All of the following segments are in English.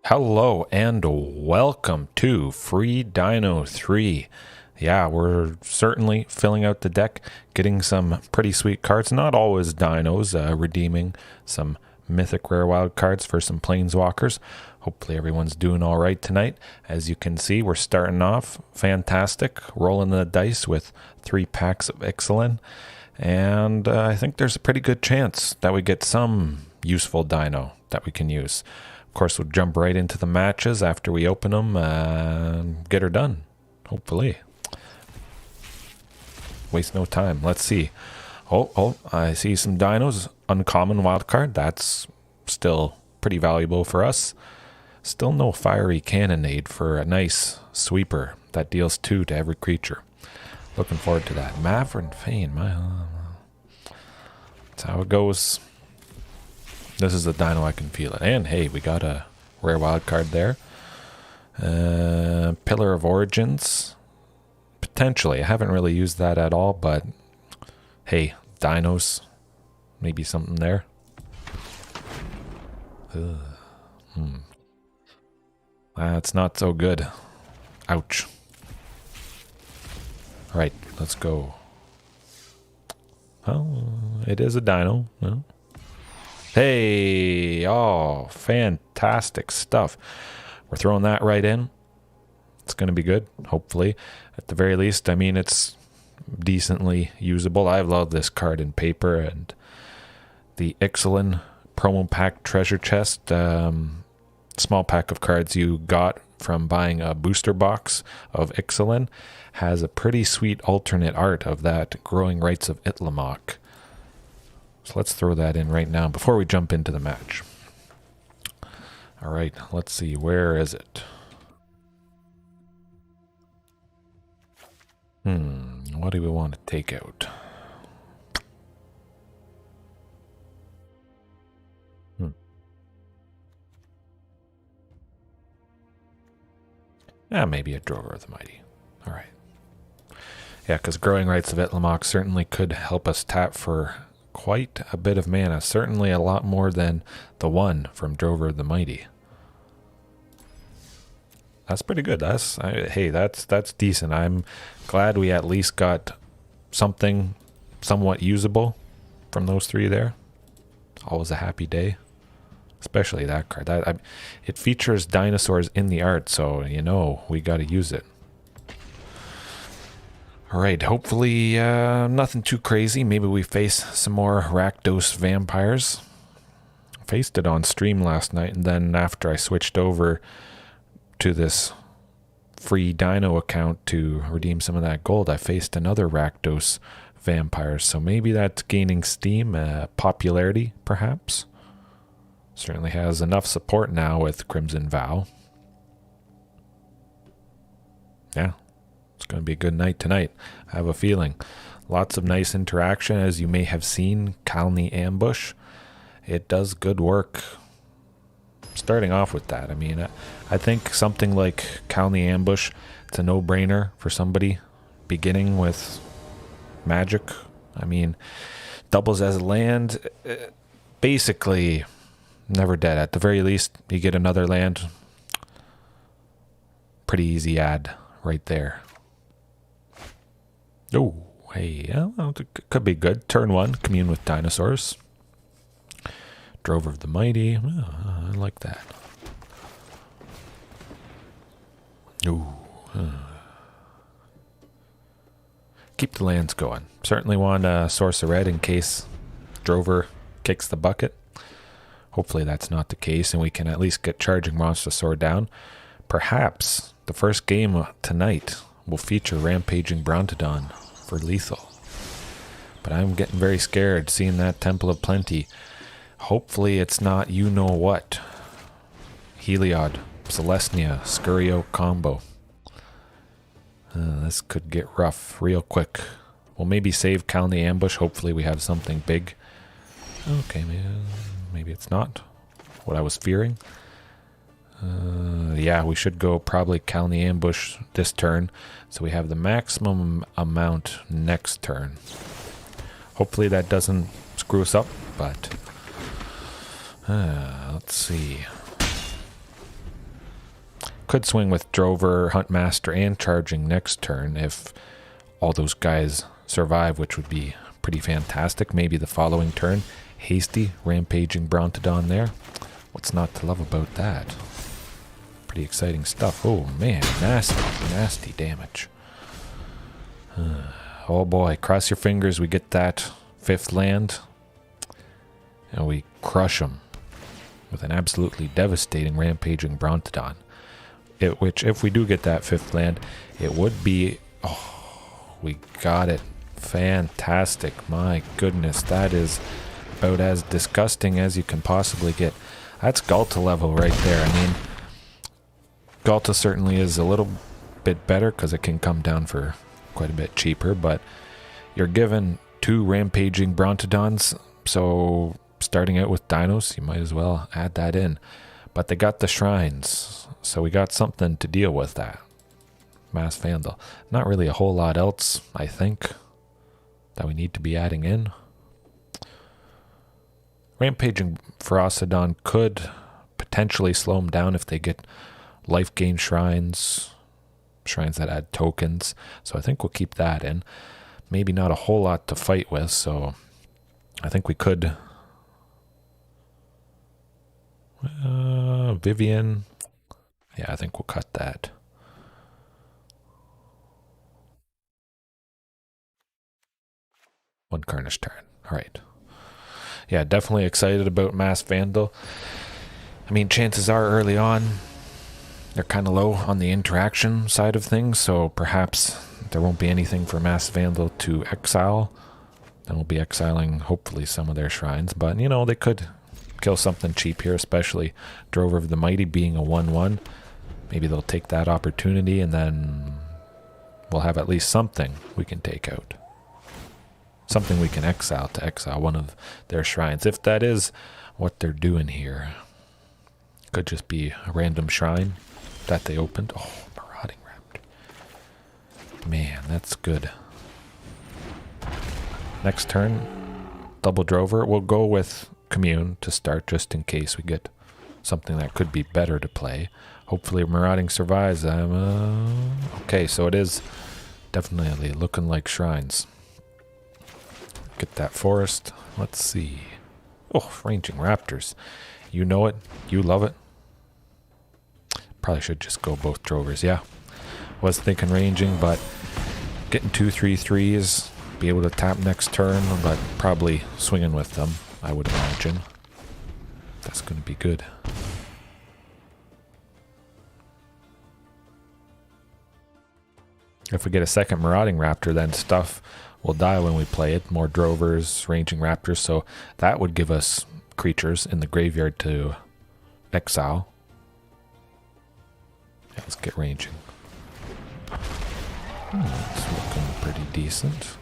Hello and welcome to FreeDino 3. Yeah, we're certainly filling out the deck, getting some pretty sweet cards. Not always dinos, redeeming some mythic rare wild cards for some planeswalkers. Hopefully everyone's doing all right tonight. As you can see, we're starting off fantastic, rolling the dice with 3 packs of Ixalan. And I think there's a pretty good chance that we get some useful dino that we can use. Of course, we'll jump right into the matches after we open them and get her done, hopefully. Waste no time. Let's see. Oh, I see some dinos. Uncommon wildcard. That's still pretty valuable for us. Still no fiery cannonade for a nice sweeper that deals 2 to every creature. Looking forward to that. Maverick Fane. That's how it goes. This is a dino, I can feel it. And hey, we got a rare wild card there. Pillar of Origins. Potentially. I haven't really used that at all, but hey, dinos. Maybe something there. That's not so good. Ouch. Alright, let's go. Oh, it is a dino. No. Hey, oh, fantastic stuff. We're throwing that right in. It's going to be good, hopefully. At the very least, I mean, it's decently usable. I love this card in paper, and the Ixalan promo pack treasure chest, small pack of cards you got from buying a booster box of Ixalan, has a pretty sweet alternate art of that Growing Rights of Itlimoc. So let's throw that in right now before we jump into the match. All right, let's see. Where is it? What do we want to take out? Maybe a Drover of the Mighty. All right. Yeah, because Growing Rights of Itlimoc certainly could help us tap for quite a bit of mana. Certainly a lot more than the one from Drover of the Mighty. That's pretty good. Hey, that's decent. I'm glad we at least got something somewhat usable from those 3 there. Always a happy day. Especially that card. It features dinosaurs in the art, so you know we got to use it. Alright, hopefully nothing too crazy. Maybe we face some more Rakdos vampires. Faced it on stream last night, and then after I switched over to this FreeDino account to redeem some of that gold, I faced another Rakdos vampire. So maybe that's gaining steam, popularity perhaps. Certainly has enough support now with Crimson Vow. Yeah. It's going to be a good night tonight. I have a feeling. Lots of nice interaction, as you may have seen. Kalni Ambush. It does good work. Starting off with that, I mean, I think something like Kalni Ambush, it's a no-brainer for somebody beginning with Magic. I mean, doubles as a land. Basically, never dead. At the very least, you get another land. Pretty easy add right there. Oh, hey, well, it could be good. Turn 1, Commune with Dinosaurs. Drover of the Mighty. Oh, I like that. Ooh. Keep the lands going. Certainly want a source of red in case Drover kicks the bucket. Hopefully that's not the case, and we can at least get Charging Brontosaur down. Perhaps the first game tonight will feature Rampaging Brontodon for lethal. But I'm getting very scared seeing that Temple of Plenty. Hopefully it's not you-know-what. Heliod, Celestia, Scurio combo. This could get rough real quick. We'll maybe save Kalni Ambush. Hopefully we have something big. Okay, maybe it's not what I was fearing. Yeah, we should go probably Kalni Ambush this turn, so we have the maximum amount next turn. Hopefully that doesn't screw us up, but let's see. Could swing with Drover, Huntmaster, and Charging next turn if all those guys survive, which would be pretty fantastic. Maybe the following turn, Hasty, Rampaging Brontodon there. What's not to love about that? Pretty exciting stuff. Oh man, nasty damage. Oh boy, cross your fingers we get that 5th land. And we crush them with an absolutely devastating Rampaging Brontodon. Which, if we do get that 5th land, it would be... Oh, we got it. Fantastic. My goodness, that is about as disgusting as you can possibly get. That's Galta level right there. I mean, Galta certainly is a little bit better because it can come down for quite a bit cheaper, but you're given 2 Rampaging Brontodons, so starting out with dinos, you might as well add that in. But they got the shrines, so we got something to deal with that. Mass Vandal. Not really a whole lot else, I think, that we need to be adding in. Rampaging Ferocidon could potentially slow them down if they get life gain shrines that add tokens, so I think we'll keep that in. Maybe not a whole lot to fight with, so I think we could... Vivien. Yeah, I think we'll cut that. One Carnage Tyrant. Alright. Yeah, definitely excited about Mass Vandal. I mean, chances are early on they're kind of low on the interaction side of things, so perhaps there won't be anything for Mass Vandal to exile. Then we'll be exiling, hopefully, some of their shrines. But, you know, they could kill something cheap here, especially Drover of the Mighty being a 1/1. Maybe they'll take that opportunity, and then we'll have at least something we can take out. Something we can exile to exile one of their shrines. If that is what they're doing here. Could just be a random shrine that they opened. Oh, Marauding Raptor. Man, that's good. Next turn, double Drover. We'll go with Commune to start, just in case we get something that could be better to play. Hopefully Marauding survives. Okay, so it is definitely looking like shrines. Get that forest. Let's see. Oh, Ranging Raptors. You know it. You love it. Probably should just go both Drovers. Yeah. Was thinking Ranging, but getting 2/3/3s, be able to tap next turn, but probably swinging with them, I would imagine. That's going to be good. If we get a second Marauding Raptor, then stuff will die when we play it. More Drovers, Ranging Raptors, so that would give us creatures in the graveyard to exile. Yeah, let's get Ranging. It's looking pretty decent.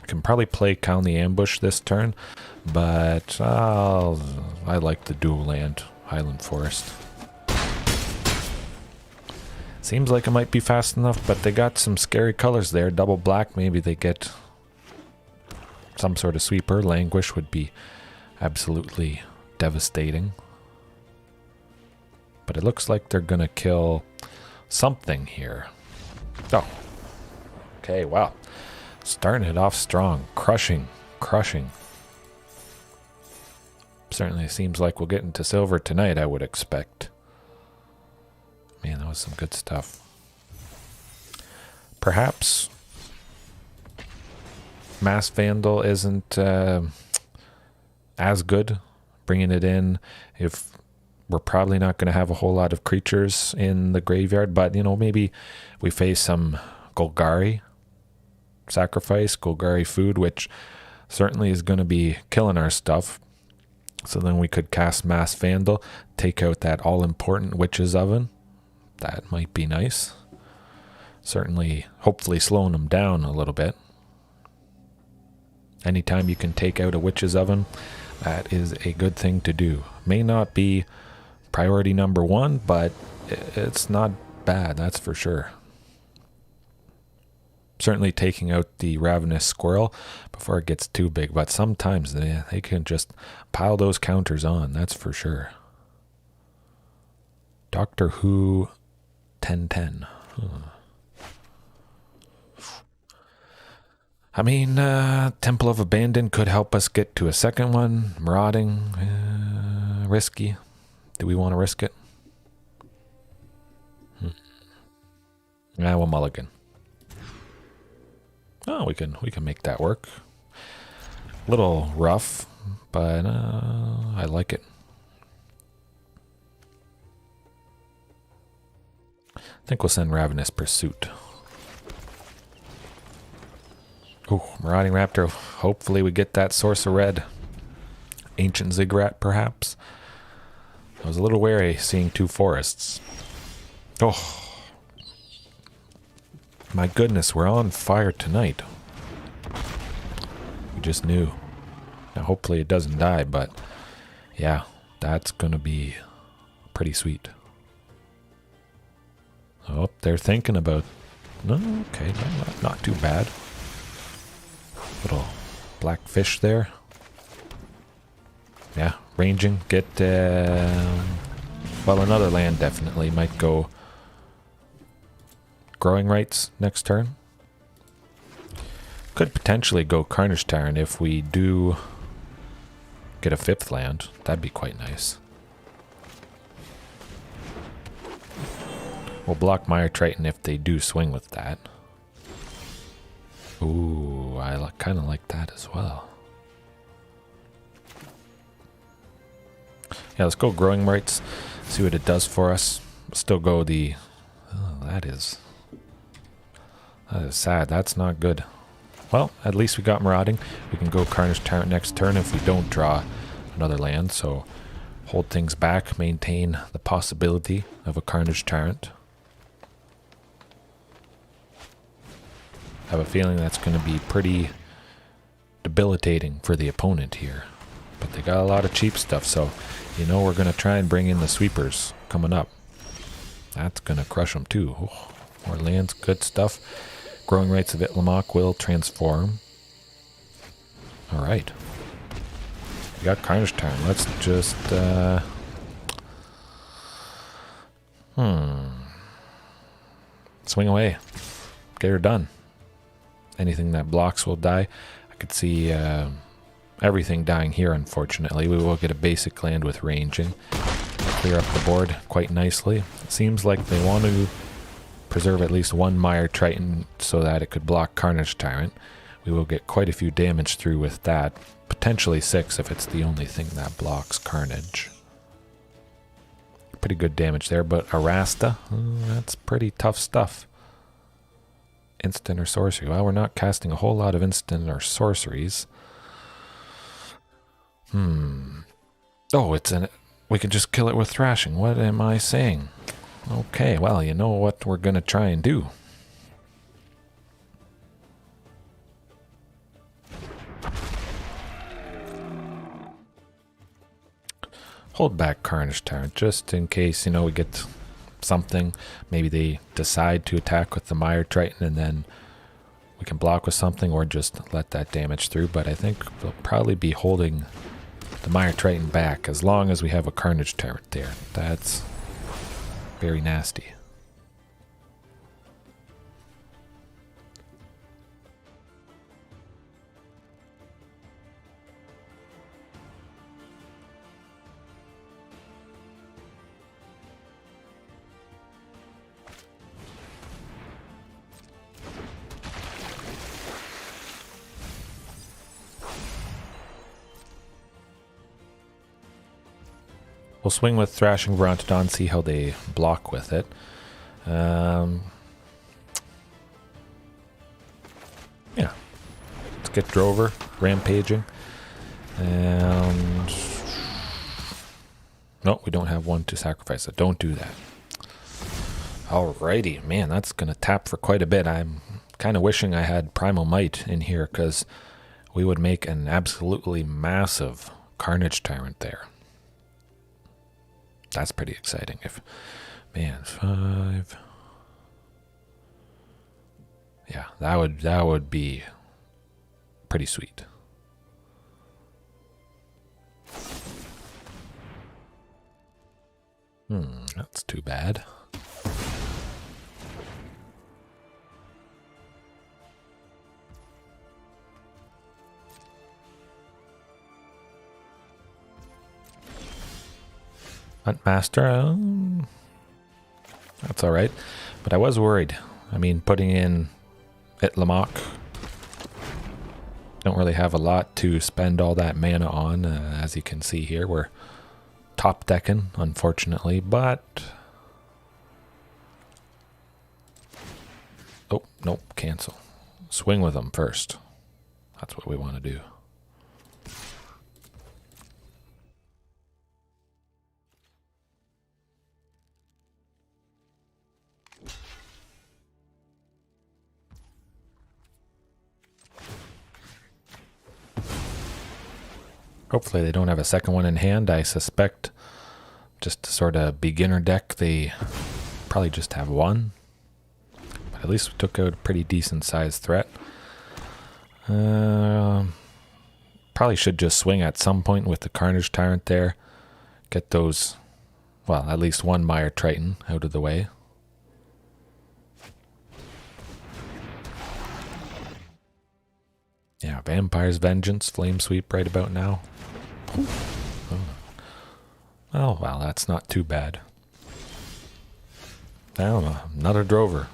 Can probably play Count the Ambush this turn, but I like the dual land Highland Forest. Seems like it might be fast enough, but they got some scary colors there. Double black, maybe they get some sort of sweeper. Languish would be absolutely devastating. But it looks like they're gonna kill something here. Oh. Okay, wow. Starting it off strong. Crushing. Certainly seems like we'll get into silver tonight, I would expect. Man, that was some good stuff. Perhaps Mass Vandal isn't as good bringing it in if we're probably not going to have a whole lot of creatures in the graveyard, but you know, maybe we face some Golgari sacrifice, Golgari food, which certainly is going to be killing our stuff. So then we could cast Mass Vandal, take out that all-important Witch's Oven. That might be nice. Certainly, hopefully slowing them down a little bit. Anytime you can take out a Witch's Oven, that is a good thing to do. May not be priority number 1, but it's not bad, that's for sure. Certainly taking out the Ravenous Squirrel before it gets too big, but sometimes they can just pile those counters on, that's for sure. Doctor Who 1010. I mean, Temple of Abandon could help us get to a second one. Marauding, risky. Do we want to risk it? Yeah, we'll mulligan. Oh, we can make that work. Little rough, but I like it. I think we'll send Ravenous Pursuit. Oh, Marauding Raptor. Hopefully we get that source of red. Ancient Ziggurat, perhaps. I was a little wary seeing 2 forests. Oh. My goodness, we're on fire tonight. We just knew. Now hopefully it doesn't die, but yeah, that's gonna be pretty sweet. Oh, they're thinking about... No, okay, not too bad. Little black fish there. Yeah, ranging, get... well, another land definitely might go... Growing rights next turn. Could potentially go Carnage Tyrant if we do get a 5th land. That'd be quite nice. We'll block Mire Triton if they do swing with that. Ooh, I kind of like that as well. Yeah, let's go Growing Rights. See what it does for us. Still go the... Oh, that is sad. That's not good. Well, at least we got Marauding. We can go Carnage Tyrant next turn if we don't draw another land. So hold things back, maintain the possibility of a Carnage Tyrant. I have a feeling that's going to be pretty debilitating for the opponent here. But they got a lot of cheap stuff, so you know we're going to try and bring in the sweepers coming up. That's going to crush them too. Oh, more lands, good stuff. Growing Rights of Itlamok will transform. Alright. We got Carnage Tyrant. Let's just... Swing away. Get her done. Anything that blocks will die. I could see everything dying here, unfortunately. We will get a basic land with ranging. Clear up the board quite nicely. It seems like they want to preserve at least 1 Mire Triton so that it could block Carnage Tyrant. We will get quite a few damage through with that. Potentially 6 if it's the only thing that blocks Carnage. Pretty good damage there, but Arasta, that's pretty tough stuff. Instant or sorcery. Well, we're not casting a whole lot of instant or sorceries. Oh, we can just kill it with Thrashing. What am I saying? Okay, well, you know what we're going to try and do. Hold back Carnage Tyrant, just in case, you know, we get something. Maybe they decide to attack with the Mire Triton and then we can block with something or just let that damage through. But I think we'll probably be holding the Mire Triton back as long as we have a Carnage Tyrant there. That's very nasty. We'll swing with Thrashing Brontodon, see how they block with it. Yeah. Let's get Drover, Rampaging. And... no, we don't have one to sacrifice, so don't do that. Alrighty, man, that's going to tap for quite a bit. I'm kind of wishing I had Primal Might in here, because we would make an absolutely massive Carnage Tyrant there. That's pretty exciting. If, man, 5. Yeah, that would be pretty sweet. That's too bad. Huntmaster, that's all right. But I was worried. I mean, putting in Itlamok, don't really have a lot to spend all that mana on. As you can see here, we're top decking, unfortunately, but... Oh, nope, cancel. Swing with them first. That's what we want to do. Hopefully they don't have a second one in hand. I suspect just to sort of beginner deck, they probably just have one. But at least we took out a pretty decent sized threat. Probably should just swing at some point with the Carnage Tyrant there. Get those, well, at least one Mire Triton out of the way. Yeah, Vampire's Vengeance, Flame Sweep right about now. Oh, well, that's not too bad. Now, another drover.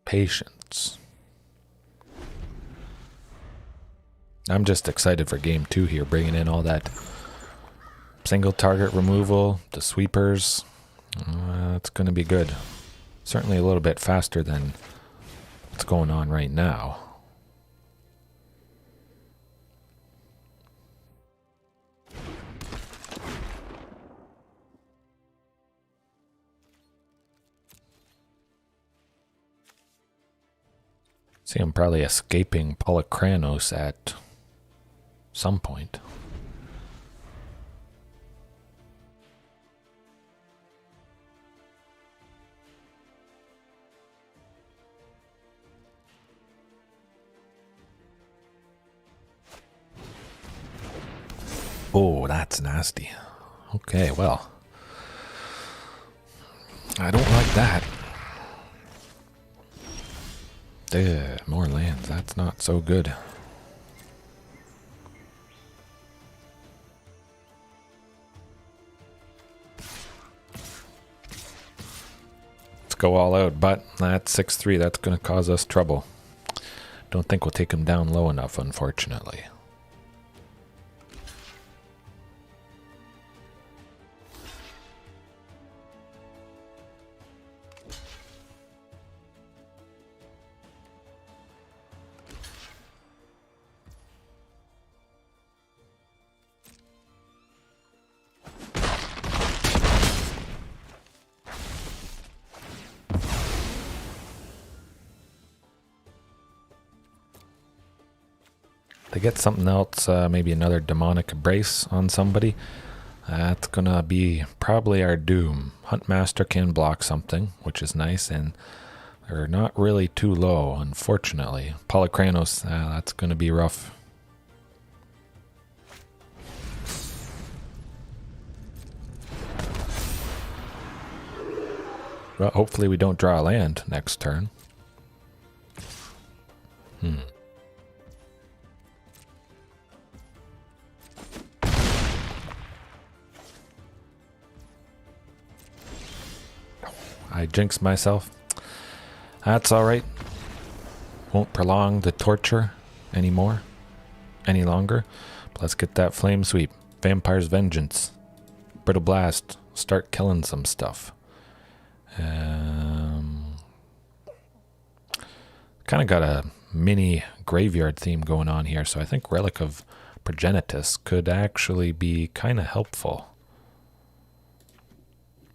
Patience. I'm just excited for game 2 here, bringing in all that single target removal, the sweepers. It's going to be good. Certainly a little bit faster than what's going on right now. See, I'm probably escaping Polychronos at some point. Oh, that's nasty. Okay, well. I don't like that. Ugh, more lands. That's not so good. Let's go all out, but that's 6-3. That's going to cause us trouble. Don't think we'll take him down low enough, unfortunately. To get something else, maybe another demonic brace on somebody, that's gonna be probably our doom. Huntmaster can block something, which is nice, and they're not really too low, unfortunately. Polychronos, that's gonna be rough. Well, hopefully we don't draw a land next turn. I jinxed myself. That's alright. Won't prolong the torture any longer. But let's get that flame sweep. Vampire's Vengeance. Brittle Blast. Start killing some stuff. Kind of got a mini graveyard theme going on here, so I think Relic of Progenitus could actually be kind of helpful.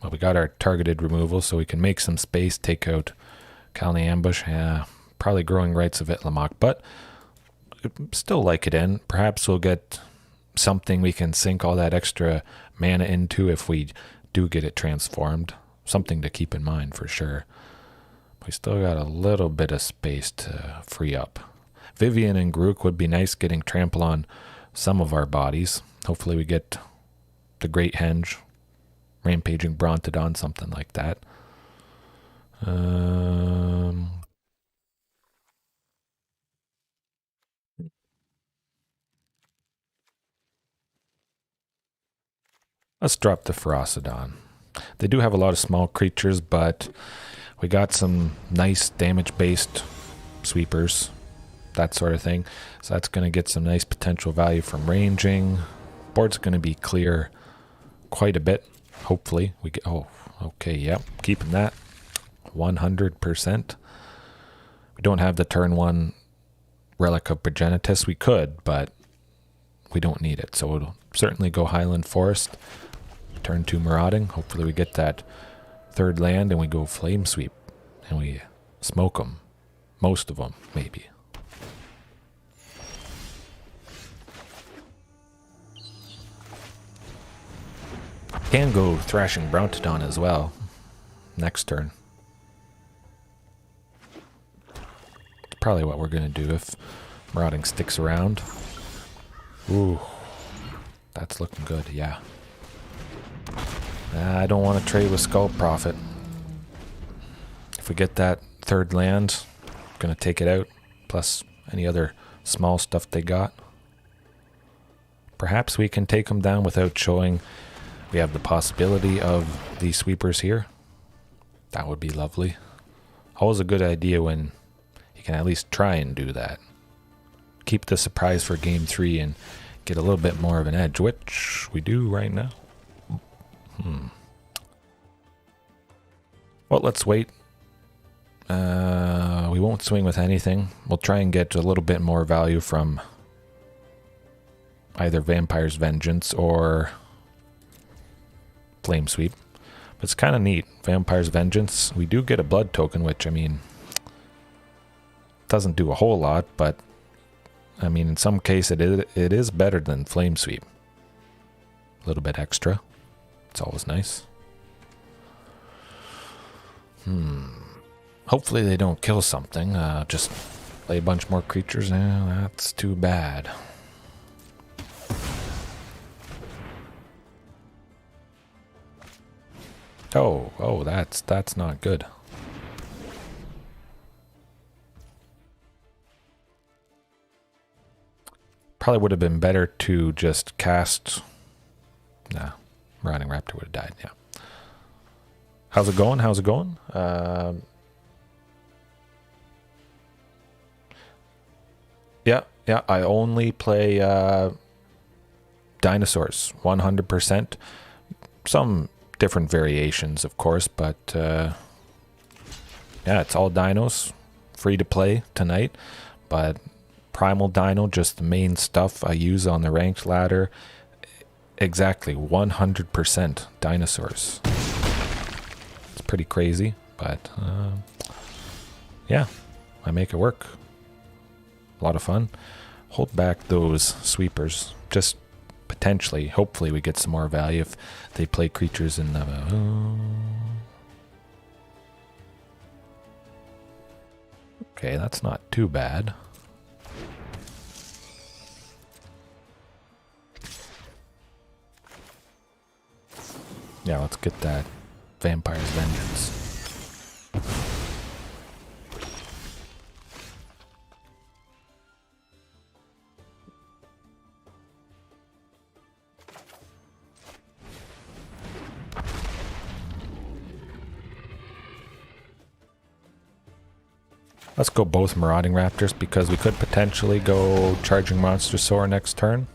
Well, we got our targeted removal, so we can make some space, take out Kalni Ambush. Probably Growing Rites of Itlamok, but still like it in. Perhaps we'll get something we can sink all that extra mana into if we do get it transformed. Something to keep in mind for sure. We still got a little bit of space to free up. Vivien and Garuk would be nice, getting Trample on some of our bodies. Hopefully we get the Great Henge, Rampaging Brontodon, something like that. Let's drop the Ferocidon. They do have a lot of small creatures, but we got some nice damage-based sweepers, that sort of thing. So that's going to get some nice potential value from ranging. Board's going to be clear quite a bit. Hopefully we get. Oh, okay, yep, keeping that 100%. We don't have the turn 1 Relic of Progenitus. We could, but we don't need it. So we'll certainly go Highland Forest. Turn 2 Marauding. Hopefully we get that 3rd land and we go Flame Sweep and we smoke them. Most of them, maybe. Can go Thrashing Brontodon as well next turn. Probably what we're going to do if Marauding sticks around. Ooh, that's looking good, yeah. I don't want to trade with Skull Prophet. If we get that 3rd land, I'm going to take it out, plus any other small stuff they got. Perhaps we can take them down without showing we have the possibility of these sweepers here. That would be lovely. Always a good idea when you can at least try and do that. Keep the surprise for game 3 and get a little bit more of an edge, which we do right now. Well, let's wait. We won't swing with anything. We'll try and get a little bit more value from either Vampire's Vengeance or Flame Sweep. But it's kind of neat. Vampire's Vengeance. We do get a blood token, which, I mean, doesn't do a whole lot, but I mean, in some case it is better than Flame Sweep. A little bit extra. It's always nice. Hopefully they don't kill something. Just play a bunch more creatures. That's too bad. Oh, that's not good. Probably would have been better to just cast. Nah, Ranging Raptor would have died. Yeah. How's it going? How's it going? Yeah. I only play Dinosaurs 100%. Some different variations, of course, but yeah, it's all dinos. Free to play tonight, but Primal Dino, just the main stuff I use on the ranked ladder. Exactly 100% Dinosaurs. It's pretty crazy, but yeah, I make it work. A lot of fun. Hold back those sweepers. Just potentially, hopefully we get some more value if they play creatures in the... Okay, that's not too bad. Yeah, let's get that Vampire's Vengeance. Let's go both Marauding Raptors because we could potentially go Charging Monstrosaur next turn.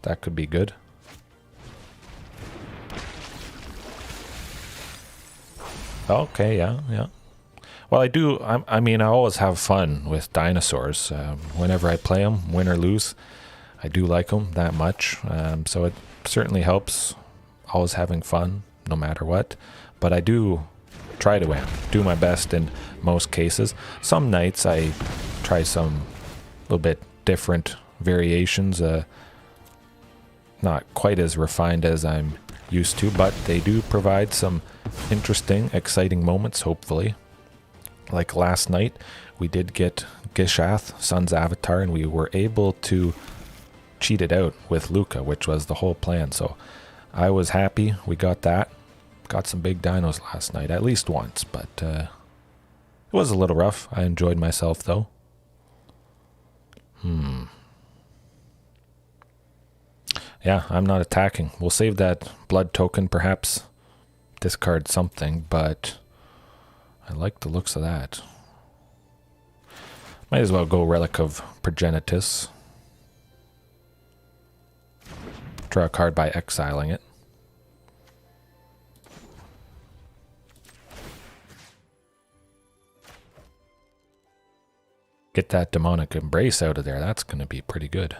That could be good. Okay, yeah. Well, I mean, I always have fun with Dinosaurs. Whenever I play them, win or lose, I do like them that much. So it certainly helps. Always having fun, no matter what. But I do try to win. Do my best in most cases. Some nights I try some little bit different variations. Not quite as refined as I'm used to, but they do provide some interesting, exciting moments, hopefully. like last night, we did get Gishath, Sun's Avatar, and we were able to cheat it out with Luca, which was the whole plan. So I was happy we got that. Got some big dinos last night, at least once, but it was a little rough. I enjoyed myself, though. Yeah, I'm not attacking. We'll save that blood token, perhaps discard something, but I like the looks of that. Might as well go Relic of Progenitus. Draw a card by exiling it. Get that Demonic Embrace out of there. That's going to be pretty good.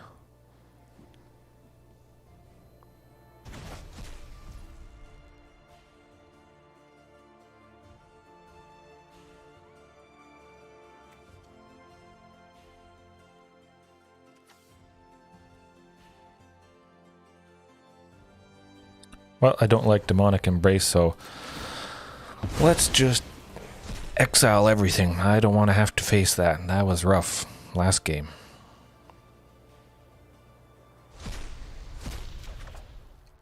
Well, I don't like Demonic Embrace, so let's just exile everything. I don't want to have to face that. That was rough last game.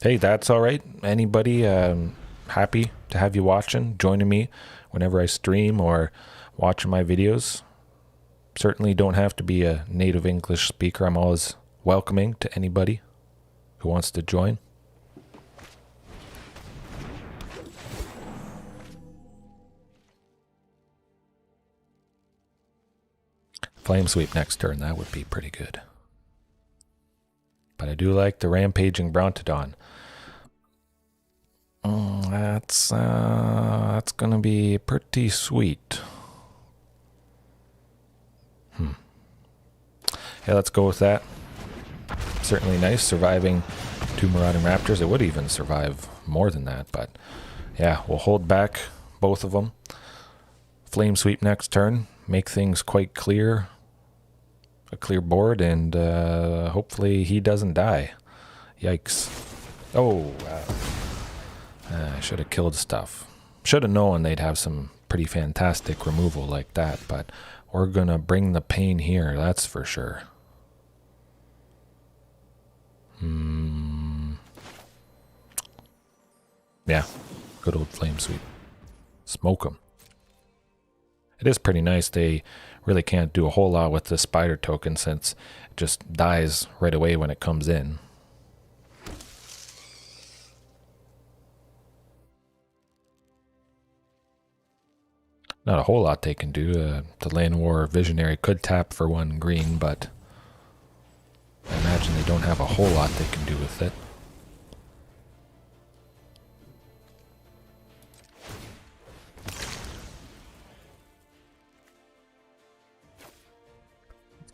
Hey, that's all right. Anybody happy to have you watching, joining me whenever I stream or watching my videos. Certainly don't have to be a native English speaker. I'm always welcoming to anybody who wants to join. Flame Sweep next turn, that would be pretty good. But I do like the Rampaging Brontodon. That's gonna be pretty sweet. Yeah, let's go with that. Certainly nice, surviving 2 Marauding Raptors. It would even survive more than that, but yeah, we'll hold back both of them. Flame Sweep next turn, make things quite clear. A clear board, and hopefully he doesn't die. Yikes. Oh, I should have killed stuff. Should have known they'd have some pretty fantastic removal like that, but we're gonna bring the pain here, that's for sure. Yeah, good old Flame Sweep. Smoke them. It is pretty nice. They really can't do a whole lot with the spider token since it just dies right away when it comes in. Not a whole lot they can do. The Land War Visionary could tap for 1 green, but I imagine they don't have a whole lot they can do with it.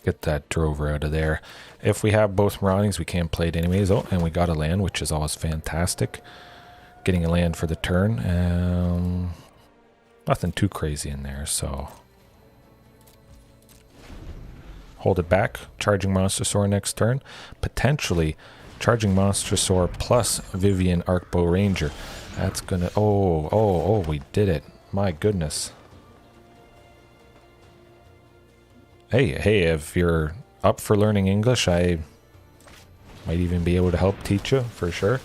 Get that Drover out of there. If we have both Maraudings, we can play it anyways. Oh, and we got a land, which is always fantastic. Getting a land for the turn. Nothing too crazy in there, so hold it back. Charging Monstrosaur next turn. Potentially Charging Monstrosaur plus Vivien Arkbow Ranger. That's gonna... Oh, we did it. My goodness. Hey, if you're up for learning English, I might even be able to help teach you, for sure.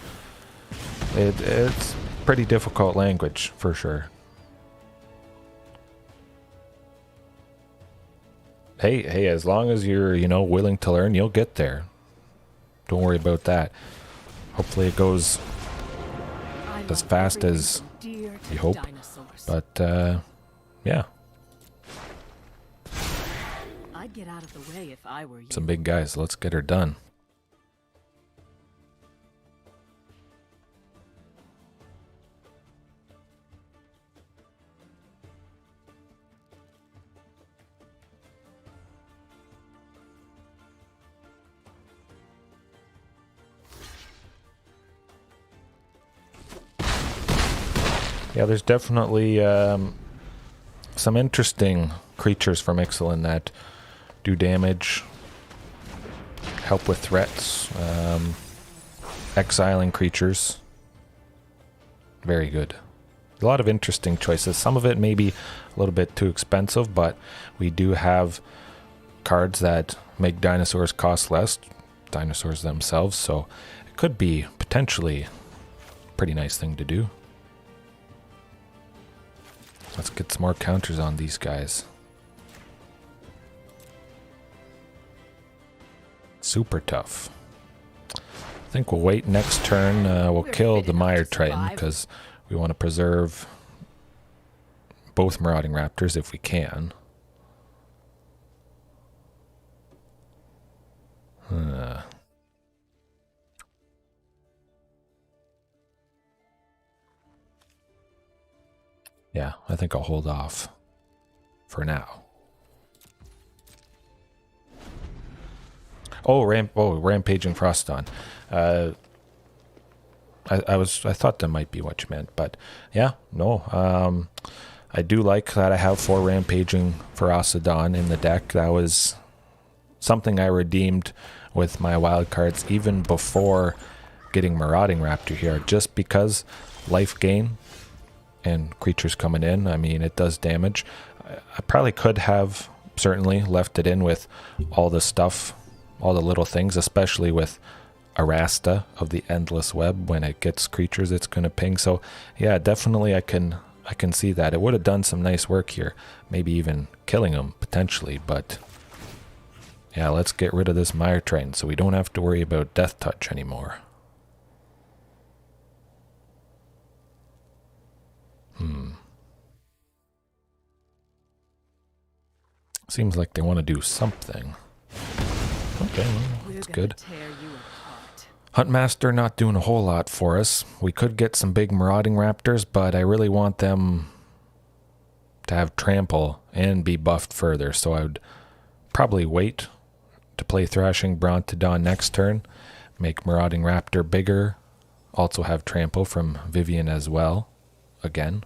It's pretty difficult language, for sure. Hey, as long as you're, willing to learn, you'll get there. Don't worry about that. Hopefully it goes as fast as you hope. But, yeah. Get out of the way if I were you. Some big guys. Let's get her done. Yeah, there's definitely some interesting creatures from Ixalan that do damage, help with threats, exiling creatures. Very good. A lot of interesting choices. Some of it may be a little bit too expensive, but we do have cards that make dinosaurs cost less, dinosaurs themselves, so it could be potentially a pretty nice thing to do. Let's get some more counters on these guys. Super tough. I think we'll wait next turn. We'll kill the Mire Triton because we want to preserve both Marauding Raptors if we can. Yeah, I think I'll hold off for now. Rampaging Ferocidon. I thought that might be what you meant, but yeah, no. I do like that I have 4 Rampaging Ferocidon in the deck. That was something I redeemed with my wild cards even before getting Marauding Raptor here, just because life gain and creatures coming in, I mean, it does damage. I probably could have certainly left it in with all the stuff, all the little things, especially with Arasta of the Endless Web. When it gets creatures, it's going to ping. So yeah, definitely I can see that. It would have done some nice work here, maybe even killing them potentially, but yeah, let's get rid of this Mire Triton so we don't have to worry about Death Touch anymore. Seems like they want to do something. Okay, well, that's good. Huntmaster not doing a whole lot for us. We could get some big Marauding Raptors, but I really want them to have Trample and be buffed further, so I would probably wait to play Thrashing Brontodon next turn, make Marauding Raptor bigger, also have Trample from Vivien as well, again.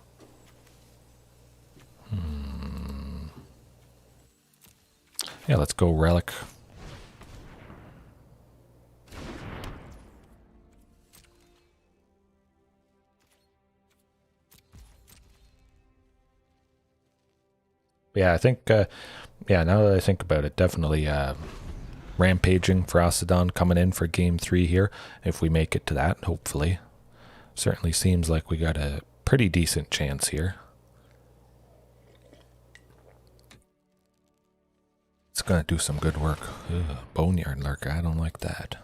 Yeah, let's go Relic. Yeah, I think, yeah, now that I think about it, definitely Rampaging Ferocidon coming in for game 3 here, if we make it to that, hopefully. Certainly seems like we got a pretty decent chance here. It's going to do some good work. Ugh, Boneyard Lurker, I don't like that.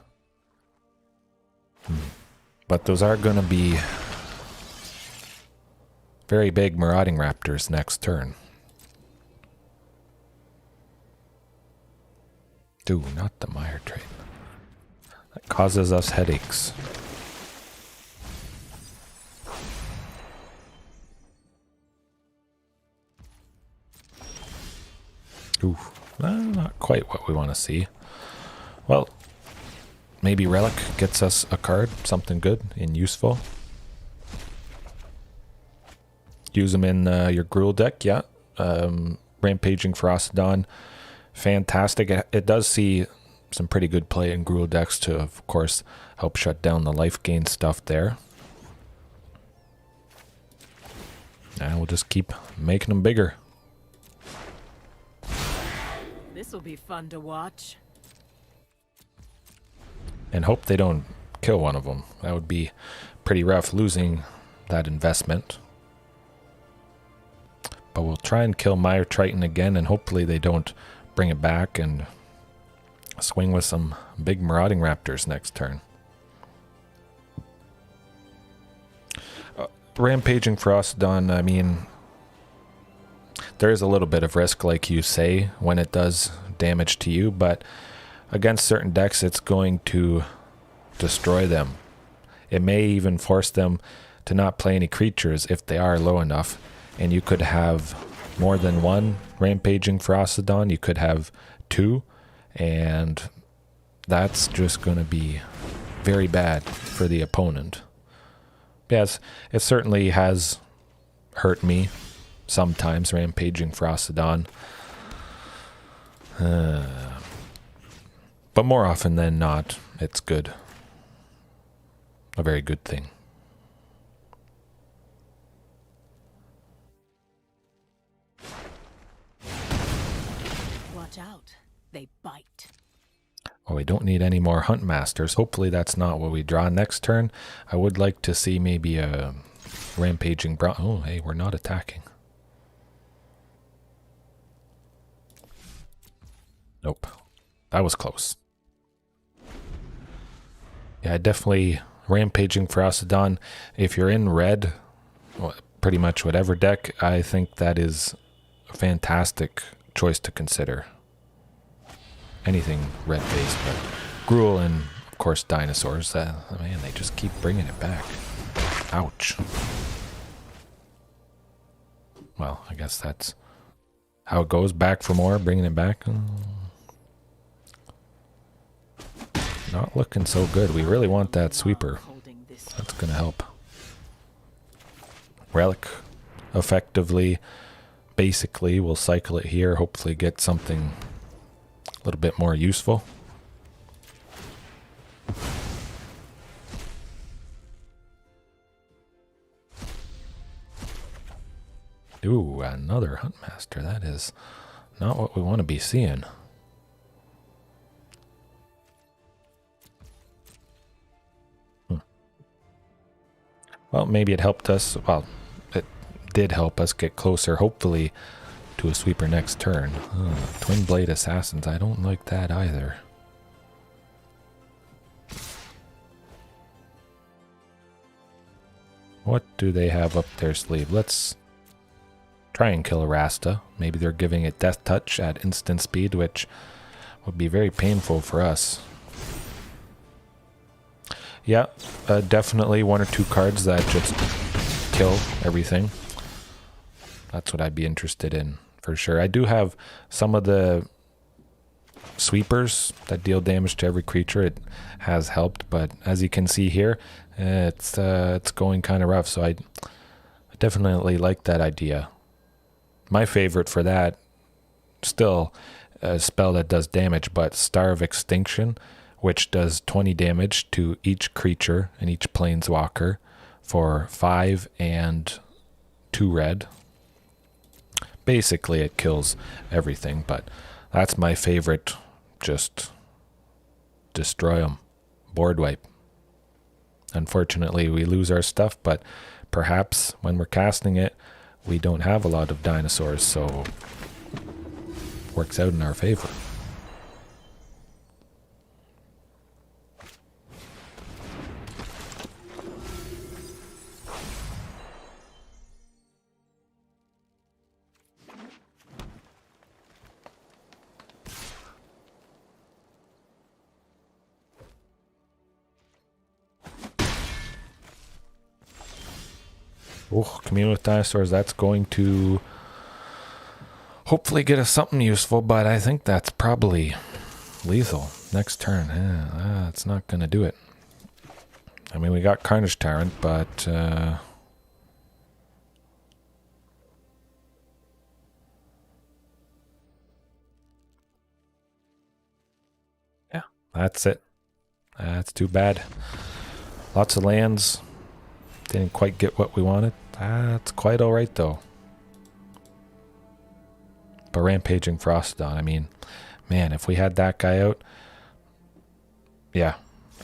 But those are going to be very big Marauding Raptors next turn. Dude, not the Mire Triton. That causes us headaches. Ooh, not quite what we want to see. Well, maybe Relic gets us a card, something good and useful. Use them in your Gruul deck, yeah. Rampaging Ferocidon, fantastic. It does see some pretty good play in Gruul decks to, of course, help shut down the life gain stuff there. And we'll just keep making them bigger. This'll be fun to watch. And hope they don't kill one of them. That would be pretty rough losing that investment. But we'll try and kill Mire Triton again, and hopefully they don't bring it back and swing with some big Marauding Raptors next turn. Rampaging Ferocidon, I mean, there is a little bit of risk, like you say, when it does damage to you, but against certain decks it's going to destroy them. It may even force them to not play any creatures if they are low enough, and you could have more than one Rampaging Ferocidon. You could have 2, and that's just going to be very bad for the opponent. Yes, it certainly has hurt me sometimes, Rampaging Ferocidon. But more often than not, it's good. A very good thing. watch out. They bite. Well, we don't need any more Huntmasters. Hopefully that's not what we draw next turn. I would like to see maybe a Rampaging Brontodon. Oh, hey, we're not attacking. Nope. That was close. Yeah, definitely Rampaging Ferocidon. If you're in red, well, pretty much whatever deck, I think that is a fantastic choice to consider. Anything red-based, but Gruul and, of course, Dinosaurs. Man, they just keep bringing it back. Ouch. Well, I guess that's how it goes. Back for more, bringing it back. Not looking so good. We really want that sweeper. That's going to help. Relic, effectively, basically, we'll cycle it here. Hopefully get something a little bit more useful. Ooh, another Huntmaster. That is not what we want to be seeing. Well, maybe it helped us. Well, it did help us get closer, hopefully, to a sweeper next turn. Twin Blade Assassins. I don't like that either. What do they have up their sleeve? Let's try and kill a Rasta. Maybe they're giving it Death Touch at instant speed, which would be very painful for us. Yeah, definitely one or two cards that just kill everything. That's what I'd be interested in, for sure. I do have some of the sweepers that deal damage to every creature. It has helped, but as you can see here, it's going kind of rough, so I definitely like that idea. My favorite for that, still a spell that does damage, but Star of Extinction, which does 20 damage to each creature and each planeswalker for 5 and 2 red. Basically, it kills everything, but that's my favorite. Just destroy them. Board wipe. Unfortunately, we lose our stuff, but perhaps when we're casting it, we don't have a lot of dinosaurs, so it works out in our favor. Oh, Commune with Dinosaurs, that's going to hopefully get us something useful, but I think that's probably lethal next turn. That's not going to do it. I mean, we got Carnage Tyrant, but yeah, that's it. That's too bad. Lots of lands. Didn't quite get what we wanted. That's quite alright, though. But Rampaging Ferocidon, I mean, man, if we had that guy out, yeah,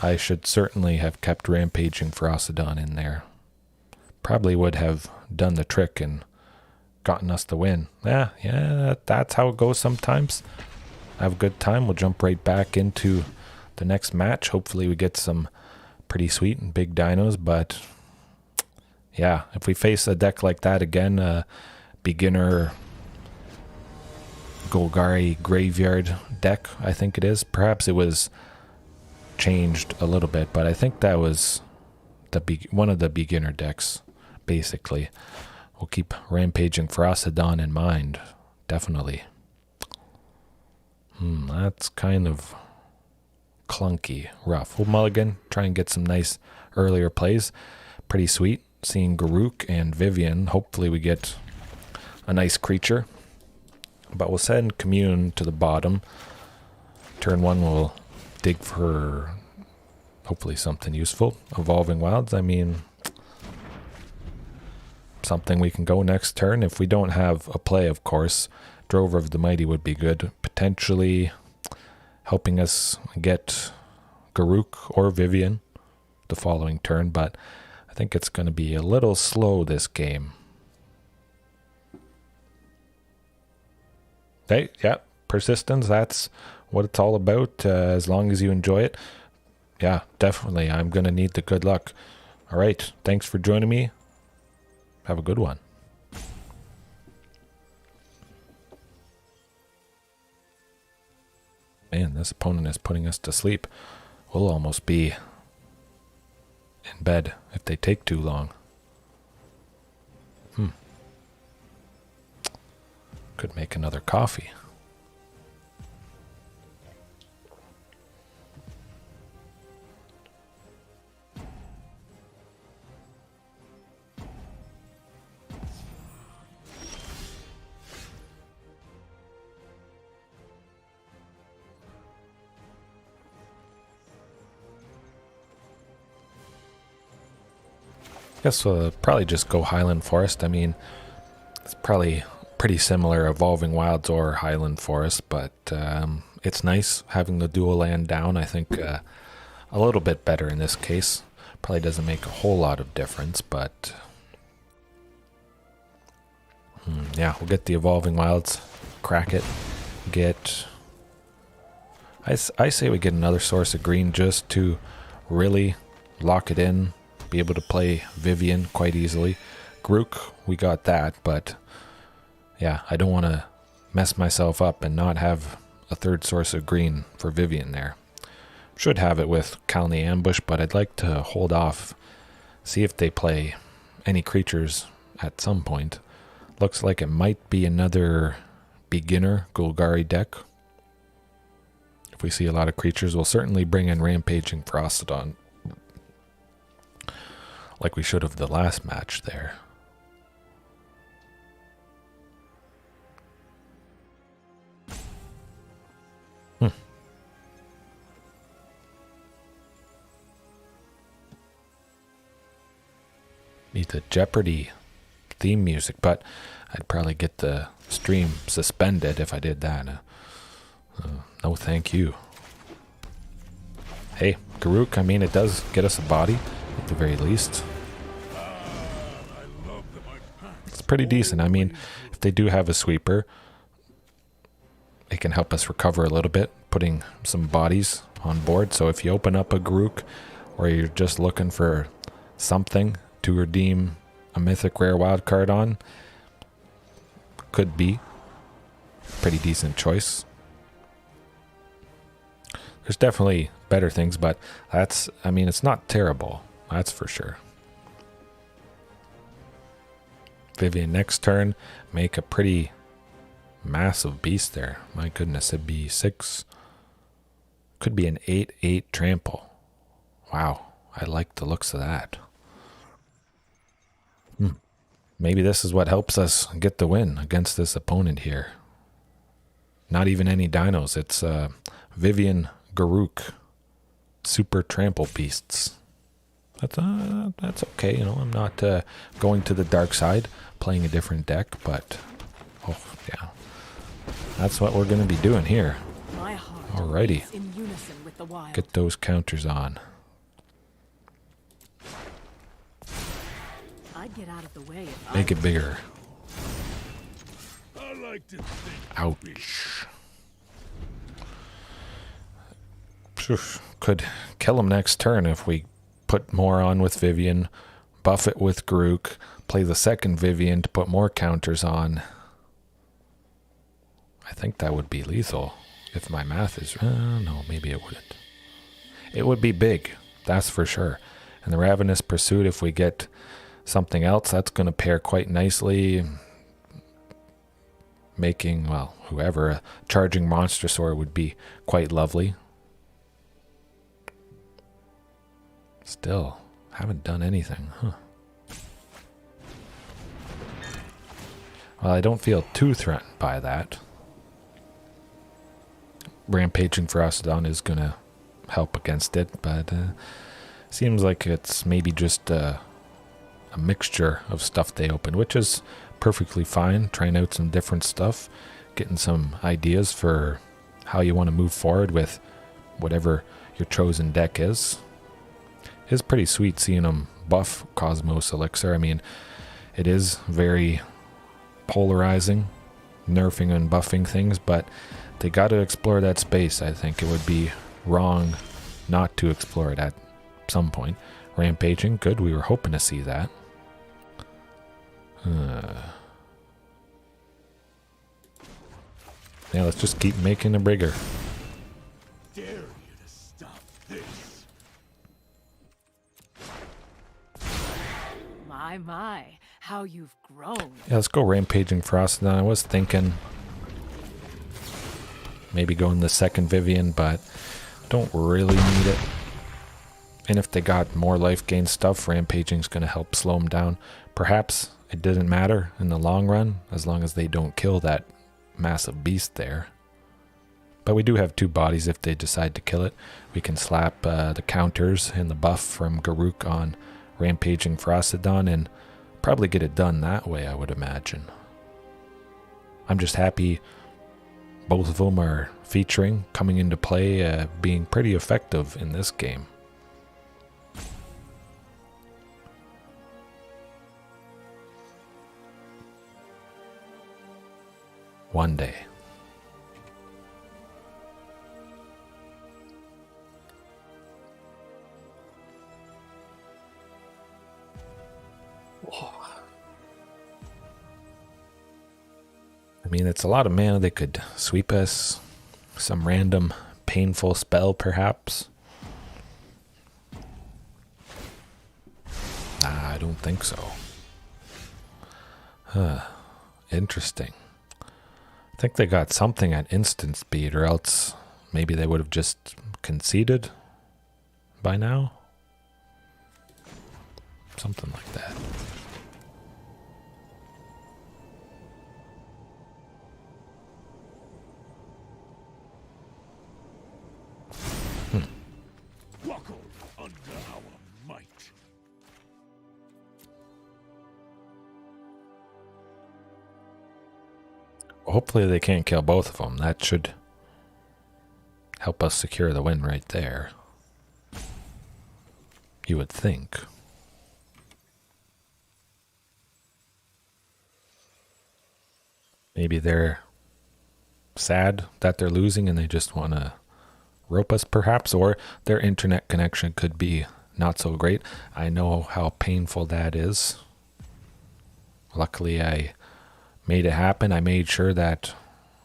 I should certainly have kept Rampaging Ferocidon in there. Probably would have done the trick and gotten us the win. Yeah, that's how it goes sometimes. Have a good time. We'll jump right back into the next match. Hopefully we get some pretty sweet and big dinos, but yeah, if we face a deck like that again, beginner Golgari graveyard deck, I think it is. Perhaps it was changed a little bit, but I think that was one of the beginner decks, basically. We'll keep Rampaging Ferocidon in mind, definitely. That's kind of clunky, rough. We'll mulligan, try and get some nice earlier plays. Pretty sweet. Seeing Garuuk and Vivien. Hopefully we get a nice creature. But we'll send Commune to the bottom. Turn 1 we'll dig for hopefully something useful. Evolving Wilds, I mean, something we can go next turn. If we don't have a play, of course, Drover of the Mighty would be good. potentially helping us get Garuuk or Vivien the following turn, but I think it's going to be a little slow this game. Hey, yeah, persistence, that's what it's all about, as long as you enjoy it. Yeah, definitely, I'm going to need the good luck. All right, thanks for joining me. Have a good one. Man, this opponent is putting us to sleep. We'll almost be in bed if they take too long. Could make another coffee. Guess we'll probably just go Highland Forest. I mean, it's probably pretty similar Evolving Wilds or Highland Forest, but it's nice having the dual land down. I think a little bit better in this case. Probably doesn't make a whole lot of difference, but yeah, we'll get the Evolving Wilds, crack it, get... I say we get another source of green just to really lock it in, be able to play Vivien quite easily. Garuuk, we got that, but yeah, I don't want to mess myself up and not have a third source of green for Vivien there. Should have it with Colony Ambush, but I'd like to hold off, see if they play any creatures at some point. Looks like it might be another beginner Golgari deck. If we see a lot of creatures, we'll certainly bring in Rampaging Ferocidon, like we should have the last match there. Need the Jeopardy theme music, but I'd probably get the stream suspended if I did that. No thank you. Hey, Garuuk, I mean, it does get us a body at the very least. It's pretty decent. I mean, if they do have a sweeper, it can help us recover a little bit, putting some bodies on board. So if you open up a Garuuk, or you're just looking for something to redeem a mythic rare wild card on, could be a pretty decent choice. There's definitely better things, but that's, I mean, it's not terrible, that's for sure. Vivien next turn, make a pretty massive beast there. My goodness, it'd be 6, could be an 8/8 trample. Wow, I like the looks of that. Maybe this is what helps us get the win against this opponent here. Not even any dinos. It's Vivien, Garuuk, super trample beasts. That's okay. You know, I'm not going to the dark side, playing a different deck, but oh yeah, that's what we're going to be doing here. Alrighty, in unison with the wild. Get those counters on. I'd get out of the way if Make it bigger. I like to think. Ouch. Could kill him next turn if we put more on with Vivien, buff it with Garuuk, play the second Vivien to put more counters on. I think that would be lethal if my math is... no, maybe it wouldn't. It would be big, that's for sure. And the Ravenous Pursuit, if we get something else, that's going to pair quite nicely. Making, well, whoever, a charging monster sword would be quite lovely. Still, haven't done anything, huh? Well, I don't feel too threatened by that. Rampaging Ferocidon is going to help against it, but seems like it's maybe just a mixture of stuff they open, which is perfectly fine. Trying out some different stuff, getting some ideas for how you want to move forward with whatever your chosen deck is. It's pretty sweet seeing them buff Cosmos Elixir. I mean, it is very polarizing, nerfing and buffing things, but they got to explore that space. I think it would be wrong not to explore it at some point. Rampaging, good. We were hoping to see that. Yeah, let's just keep making a bigger. Dare you to stop this? My, how you've grown. Yeah, let's go Rampaging Ferocidon. I was thinking maybe going the second Vivien, but don't really need it. And if they got more life gain stuff, Rampaging's going to help slow them down. Perhaps it didn't matter in the long run, as long as they don't kill that massive beast there. But we do have 2 bodies if they decide to kill it. We can slap the counters and the buff from Garuk on Rampaging Ferocidon and probably get it done that way, I would imagine. I'm just happy both of them are featuring, coming into play, being pretty effective in this game. One day. I mean, it's a lot of mana. They could sweep us. Some random painful spell, perhaps. Nah, I don't think so. Interesting. I think they got something at instant speed, or else maybe they would have just conceded by now. Something like that. Buckle under our might. Hopefully they can't kill both of them. That should help us secure the win right there. You would think. Maybe they're sad that they're losing and they just want to rope us perhaps, or their internet connection could be not so great. I know how painful that is. Luckily I made it happen. I made sure that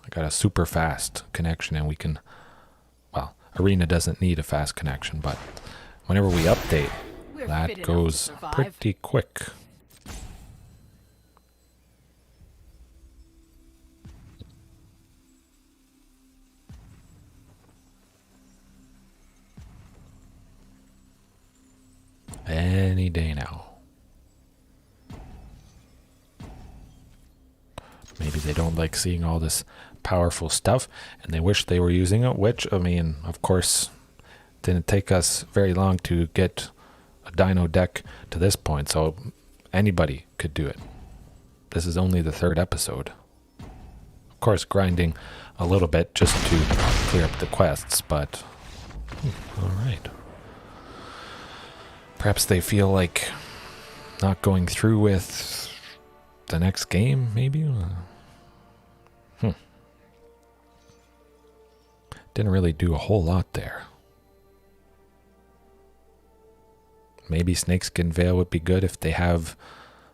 I got a super fast connection and we can, well, Arena doesn't need a fast connection, but whenever we update, that goes pretty quick. Any day now. Maybe they don't like seeing all this powerful stuff and they wish they were using it, which, I mean, of course, didn't take us very long to get a dino deck to this point, so anybody could do it. This is only the 3rd episode. Of course, grinding a little bit just to clear up the quests, but alright. Perhaps they feel like not going through with the next game, maybe? Didn't really do a whole lot there. Maybe Snakeskin Veil would be good if they have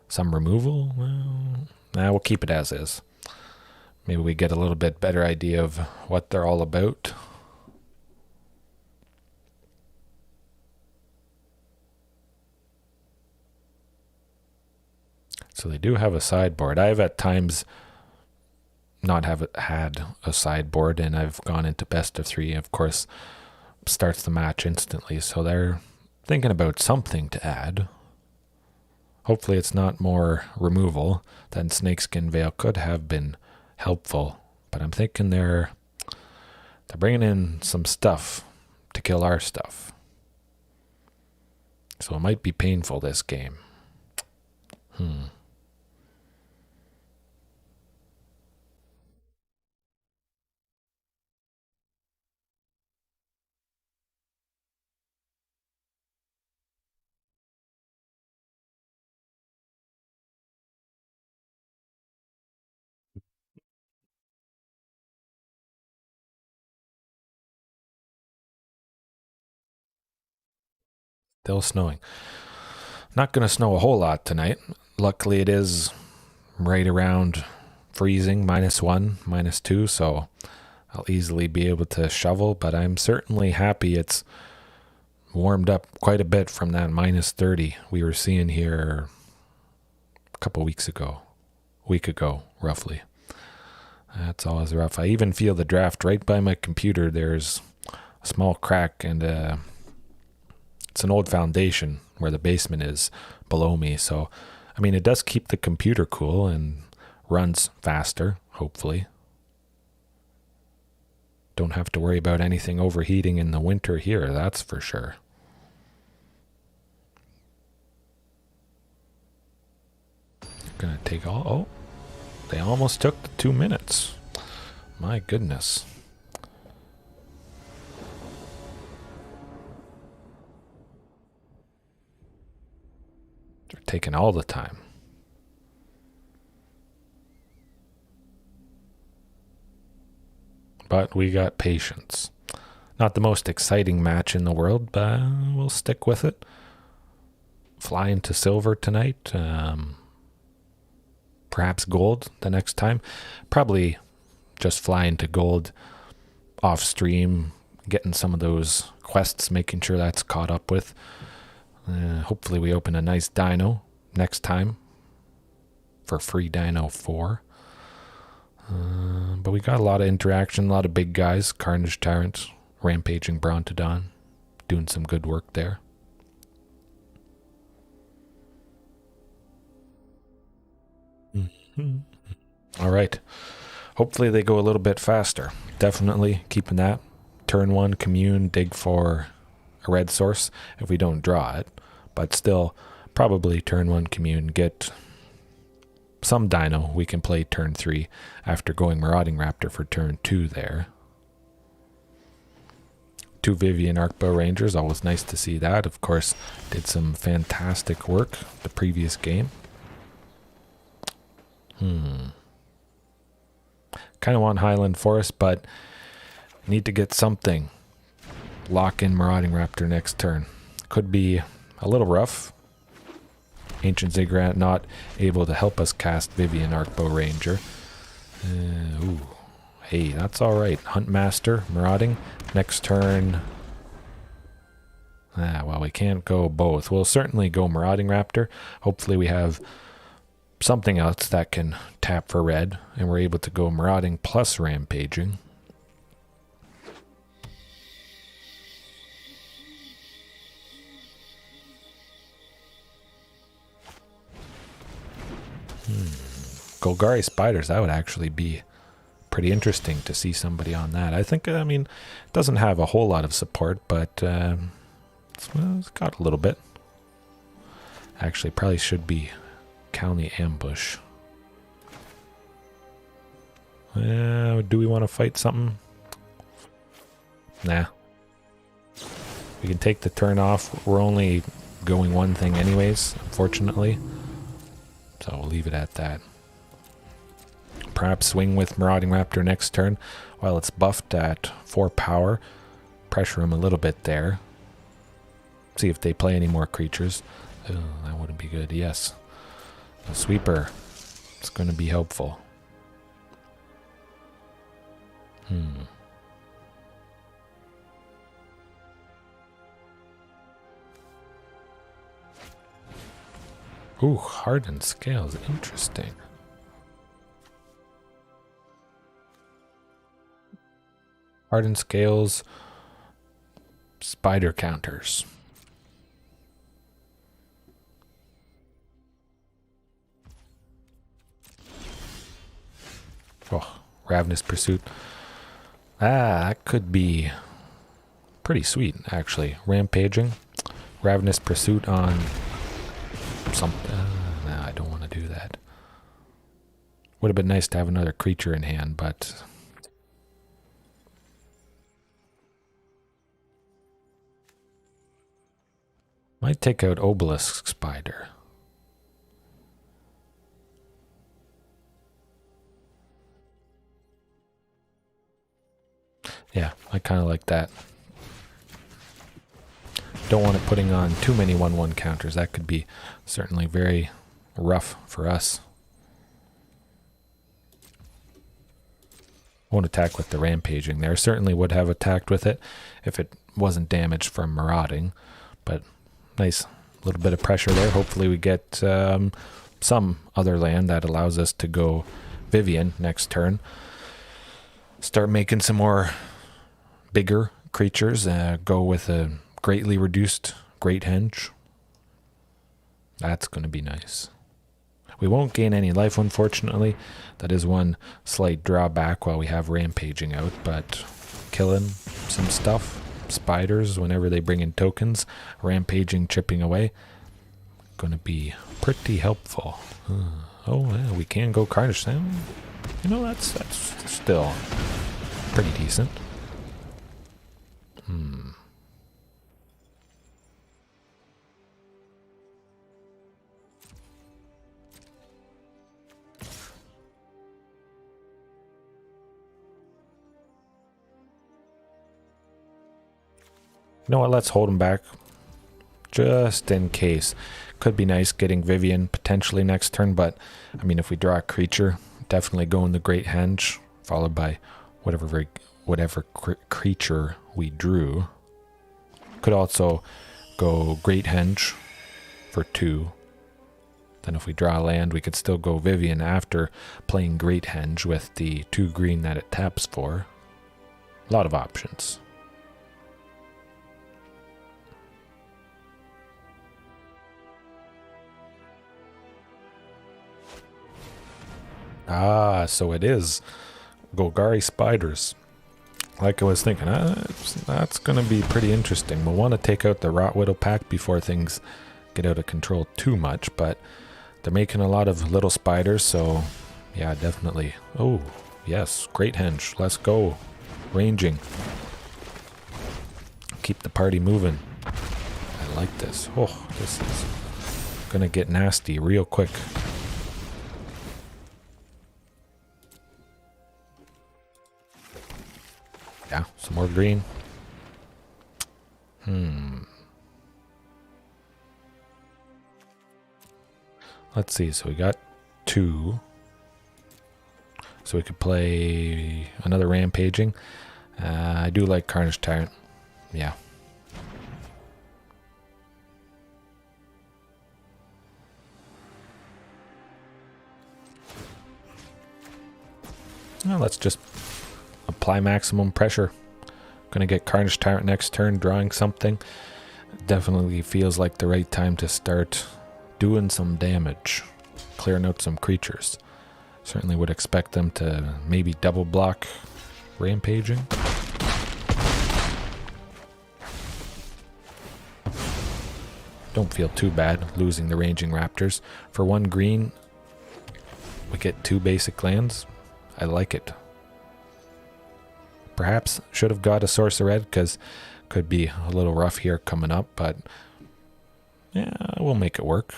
some removal. Well, nah, we'll keep it as is. Maybe we get a little bit better idea of what they're all about. So they do have a sideboard. I've at times not had a sideboard, and I've gone into best of 3. Of course, starts the match instantly. So they're thinking about something to add. Hopefully it's not more removal. Than Snakeskin Veil could have been helpful, but I'm thinking they're bringing in some stuff to kill our stuff. So it might be painful, this game. Still snowing. Not going to snow a whole lot tonight. Luckily, it is right around freezing, -1, -2, so I'll easily be able to shovel, but I'm certainly happy it's warmed up quite a bit from that -30 we were seeing here a couple week ago, roughly. That's always rough. I even feel the draft right by my computer. There's a small crack, and it's an old foundation where the basement is below me. So, I mean, it does keep the computer cool and runs faster, hopefully. Don't have to worry about anything overheating in the winter here, that's for sure. Gonna take all... Oh, they almost took the 2 minutes. My goodness. They're taking all the time. But we got patience. Not the most exciting match in the world, but we'll stick with it. Flying to silver tonight. Perhaps gold the next time. Probably just flying to gold off stream, getting some of those quests, making sure that's caught up with. Hopefully we open a nice dino next time for FreeDino 4. But we got a lot of interaction, a lot of big guys. Carnage Tyrant, Rampaging Brontodon, doing some good work there. All right. Hopefully they go a little bit faster. Definitely keeping that. Turn 1, Commune, dig for a red source if we don't draw it. But still, probably turn 1, Commune, get some dino. We can play turn 3 after going Marauding Raptor for turn 2 there. 2 Vivien Arkbow Rangers, always nice to see that. Of course, did some fantastic work the previous game. Kind of want Highland Forest, but need to get something. Lock in Marauding Raptor next turn. Could be a little rough. Ancient Ziggurat not able to help us cast Vivien Arkbow Ranger. Ooh. Hey, that's alright. Huntmaster, Marauding. Next turn. Well, we can't go both. We'll certainly go Marauding Raptor. Hopefully we have something else that can tap for red, and we're able to go Marauding plus Rampaging. Golgari Spiders, that would actually be pretty interesting to see somebody on that. I think, I mean, it doesn't have a whole lot of support, but it's got a little bit. Actually, probably should be County Ambush. Do we want to fight something? Nah. We can take the turn off. We're only going one thing anyways, unfortunately. So we'll leave it at that. Perhaps swing with Marauding Raptor next turn while it's buffed at 4 power. Pressure him a little bit there. See if they play any more creatures. Oh, that wouldn't be good. Yes. A sweeper. It's going to be helpful. Ooh, hardened scales. Interesting. Hardened scales. Spider counters. Oh, Ravenous Pursuit. That could be pretty sweet, actually. Rampaging. Ravenous Pursuit on something. Nah, I don't want to do that. Would have been nice to have another creature in hand, but... might take out Obelisk Spider. Yeah, I kind of like that. don't want it putting on too many 1/1 counters. That could be certainly very rough for us. Won't attack with the Rampaging there. Certainly would have attacked with it if it wasn't damaged from marauding. But nice little bit of pressure there. Hopefully we get some other land that allows us to go Vivien next turn. Start making some more bigger creatures. Go with a greatly reduced Great Henge. That's going to be nice. We won't gain any life, unfortunately. That is one slight drawback while we have Rampaging out, but killing some stuff, spiders, whenever they bring in tokens, Rampaging chipping away, going to be pretty helpful. Oh, yeah, we can go Carnage Tyrant. You know, that's still pretty decent. You know what, let's hold him back just in case. Could be nice getting Vivien potentially next turn, but I mean, if we draw a creature, definitely go in the Great Henge, followed by whatever creature we drew. Could also go Great Henge for 2. Then if we draw a land, we could still go Vivien after playing Great Henge with the 2 green that it taps for. A lot of options. Ah, so it is Golgari spiders. Like I was thinking, that's going to be pretty interesting. We'll want to take out the Rotwiddle pack before things get out of control too much, but they're making a lot of little spiders, so yeah, definitely. Oh, yes, Great Henge. Let's go. Ranging. Keep the party moving. I like this. Oh, this is going to get nasty real quick. Yeah, some more green. Let's see, so we got 2. So we could play another Rampaging. I do like Carnage Tyrant. Yeah. Well, let's just apply maximum pressure. Gonna get Carnage Tyrant next turn, drawing something. Definitely feels like the right time to start doing some damage, clearing out some creatures. Certainly would expect them to maybe double block Rampaging. Don't feel too bad losing the Ranging Raptors. For 1 green, we get 2 basic lands. I like it. Perhaps should have got a Sorcerer because could be a little rough here coming up, but yeah, we'll make it work.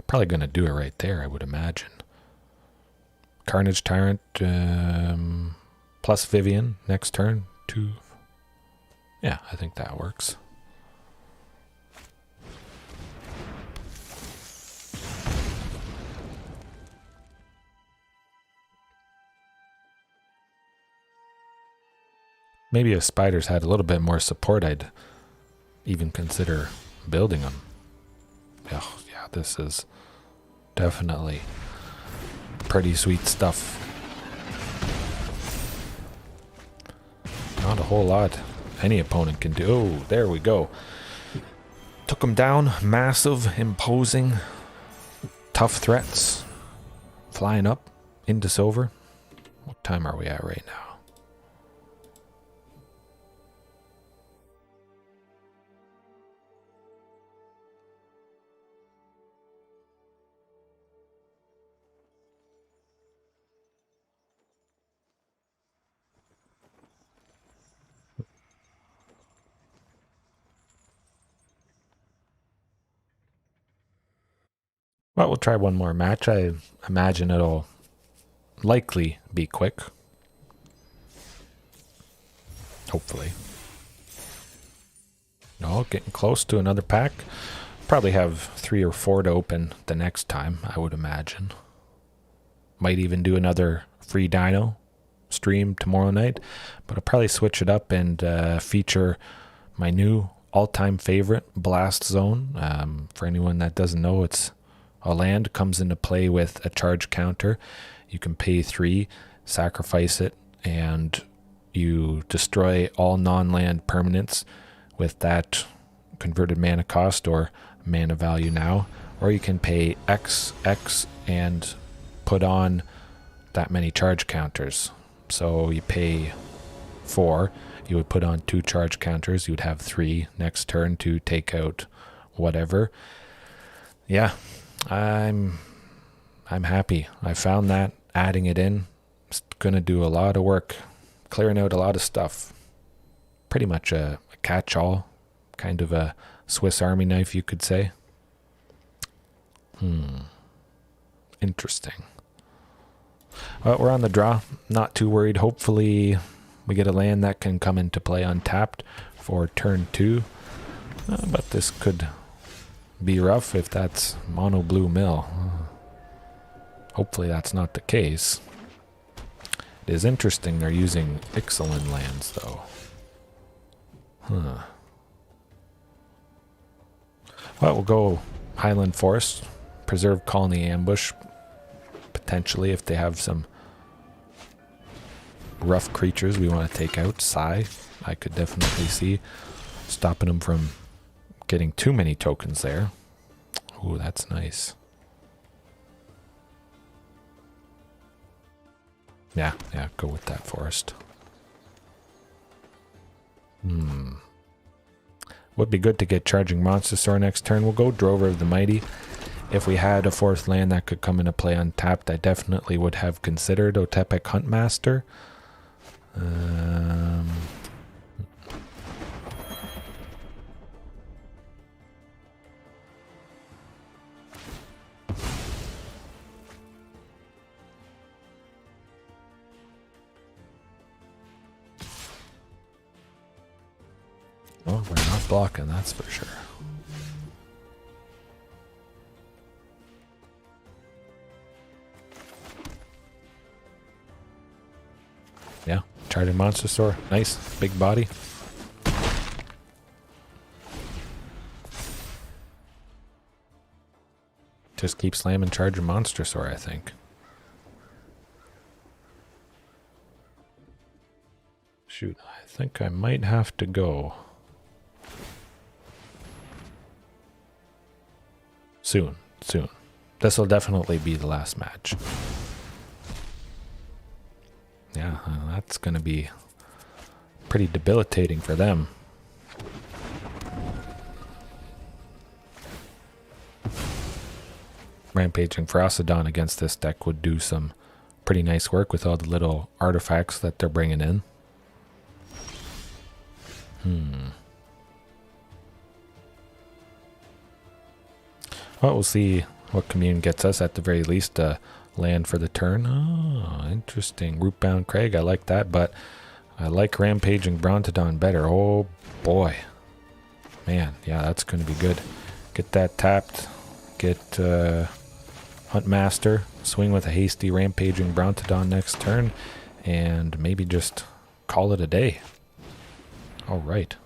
Probably going to do it right there, I would imagine. Carnage Tyrant plus Vivien next turn. 2. Yeah, I think that works. Maybe if spiders had a little bit more support, I'd even consider building them. Oh, yeah, this is definitely pretty sweet stuff. Not a whole lot any opponent can do. Oh, there we go. Took them down. Massive, imposing, tough threats. Flying up into silver. What time are we at right now? Well, we'll try one more match. I imagine it'll likely be quick. Hopefully. Oh, getting close to another pack. Probably have 3 or 4 to open the next time, I would imagine. Might even do another FreeDino stream tomorrow night, but I'll probably switch it up and feature my new all-time favorite, Blast Zone. For anyone that doesn't know, it's a land, comes into play with a charge counter. You can pay 3, sacrifice it, and you destroy all non-land permanents with that converted mana cost or mana value now, or you can pay X and put on that many charge counters. So you pay 4, you would put on 2 charge counters, you would have 3 next turn to take out whatever. Yeah, I'm happy. I found that adding it in, it's gonna do a lot of work, clearing out a lot of stuff. Pretty much a catch-all, kind of a Swiss Army knife, you could say. Interesting. Well, we're on the draw. Not too worried. Hopefully we get a land that can come into play untapped for turn 2. But this could be rough if that's mono blue mill. Hopefully that's not the case. It is interesting they're using Ixalan lands, though. Well, we'll go Highland Forest, Preserve Colony Ambush, potentially if they have some rough creatures we want to take out. Sai, I could definitely see stopping them from getting too many tokens there. Ooh, that's nice. Yeah, go with that forest. Would be good to get Charging Brontosaur next turn. We'll go Drover of the Mighty. If we had a 4th land that could come into play untapped, I definitely would have considered Otepec Huntmaster. Well, we're not blocking, that's for sure. Yeah, Charging Brontosaur, nice, big body. Just keep slamming Charging Brontosaur, I think. Shoot, I think I might have to go. Soon. This will definitely be the last match. Yeah, that's going to be pretty debilitating for them. Rampaging Ferocidon against this deck would do some pretty nice work with all the little artifacts that they're bringing in. Well, we'll see what Commune gets us. At the very least, land for the turn. Oh, interesting. Rootbound Crag, I like that, but I like Rampaging Brontodon better. Oh, boy. Man, yeah, that's going to be good. Get that tapped. Get Huntmaster. Swing with a hasty Rampaging Brontodon next turn. And maybe just call it a day. All right.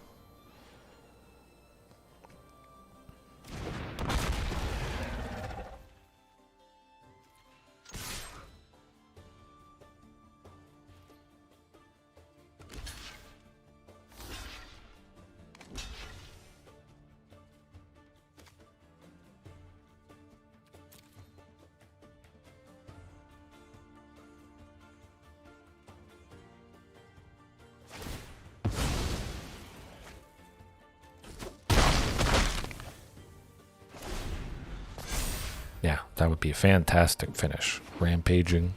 Yeah, that would be a fantastic finish. Rampaging,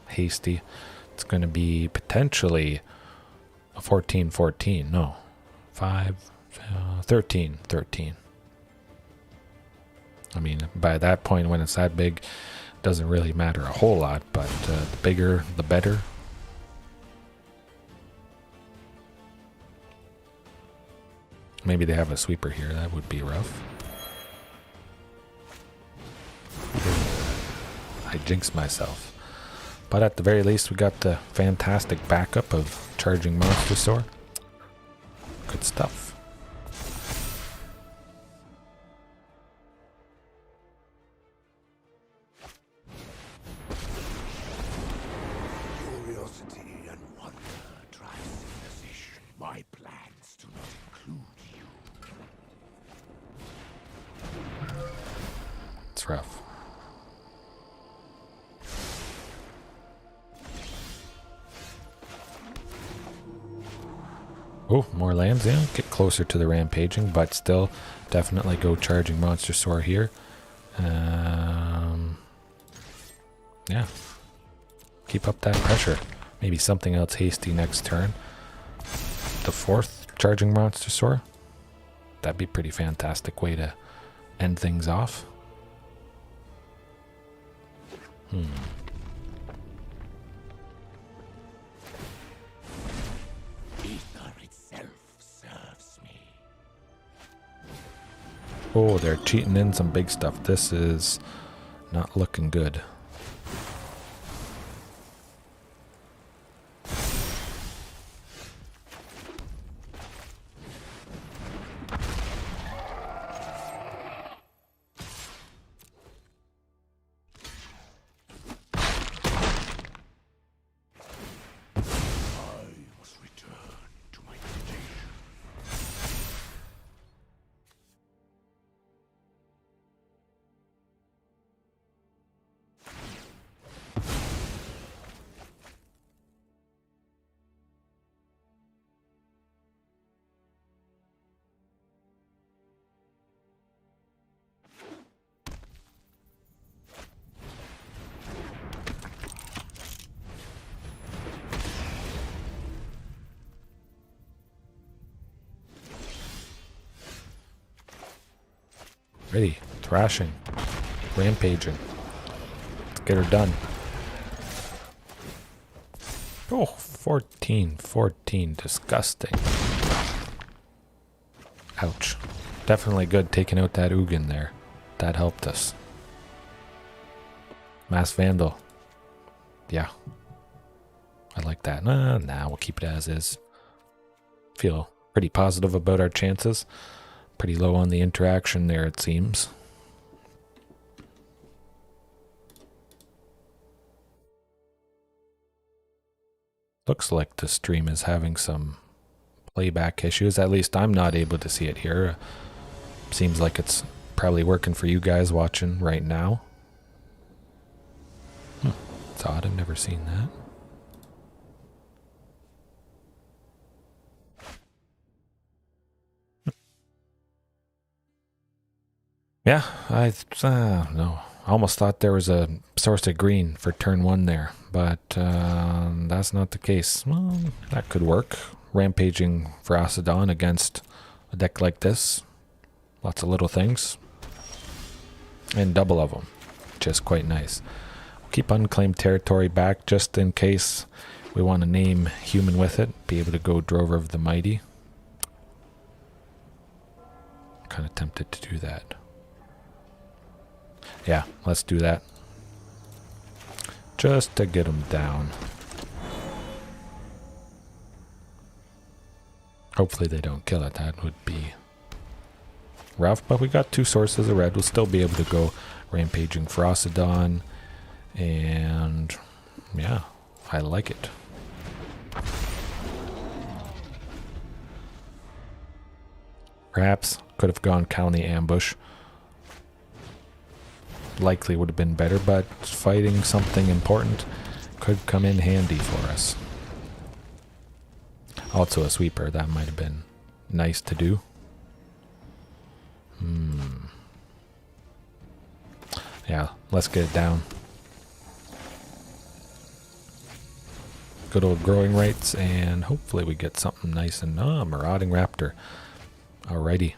hasty. It's going to be potentially a 14-14. No, 13-13. I mean, by that point, when it's that big, it doesn't really matter a whole lot, but the bigger, the better. Maybe they have a sweeper here. That would be rough. I jinxed myself. But at the very least, we got the fantastic backup of Charging Monstersaur. Good stuff. Curiosity and wonder drive civilization. My plans do not include you. It's rough. Oh, more lands, yeah. Get closer to the Rampaging, but still definitely go Charging Monstersaur here. Yeah. Keep up that pressure. Maybe something else hasty next turn. The 4th Charging Monstersaur. That'd be a pretty fantastic way to end things off. Oh, they're cheating in some big stuff. This is not looking good. Ready. Thrashing. Rampaging. Let's get her done. Oh, 14. Disgusting. Ouch. Definitely good taking out that Ugin there. That helped us. Mass Vandal. Yeah. I like that. Nah, we'll keep it as is. Feel pretty positive about our chances. Pretty low on the interaction there, it seems. Looks like the stream is having some playback issues. At least I'm not able to see it here. Seems like it's probably working for you guys watching right now. It's odd, I've never seen that. Yeah, I almost thought there was a source of green for turn 1 there, but that's not the case. Well, that could work. Rampaging Ferocidon against a deck like this. Lots of little things. And double of them, which is quite nice. We'll keep Unclaimed Territory back just in case we want to name human with it. Be able to go Drover of the Mighty. Kind of tempted to do that. Yeah, let's do that. Just to get them down. Hopefully they don't kill it. That would be rough, but we got 2 sources of red. We'll still be able to go Rampaging Ferocidon. And yeah, I like it. Perhaps could have gone County Ambush. Likely would have been better, but fighting something important could come in handy for us. Also a sweeper, that might have been nice to do. Yeah, let's get it down. Good old growing rates, and hopefully we get something nice and Marauding Raptor. Alrighty.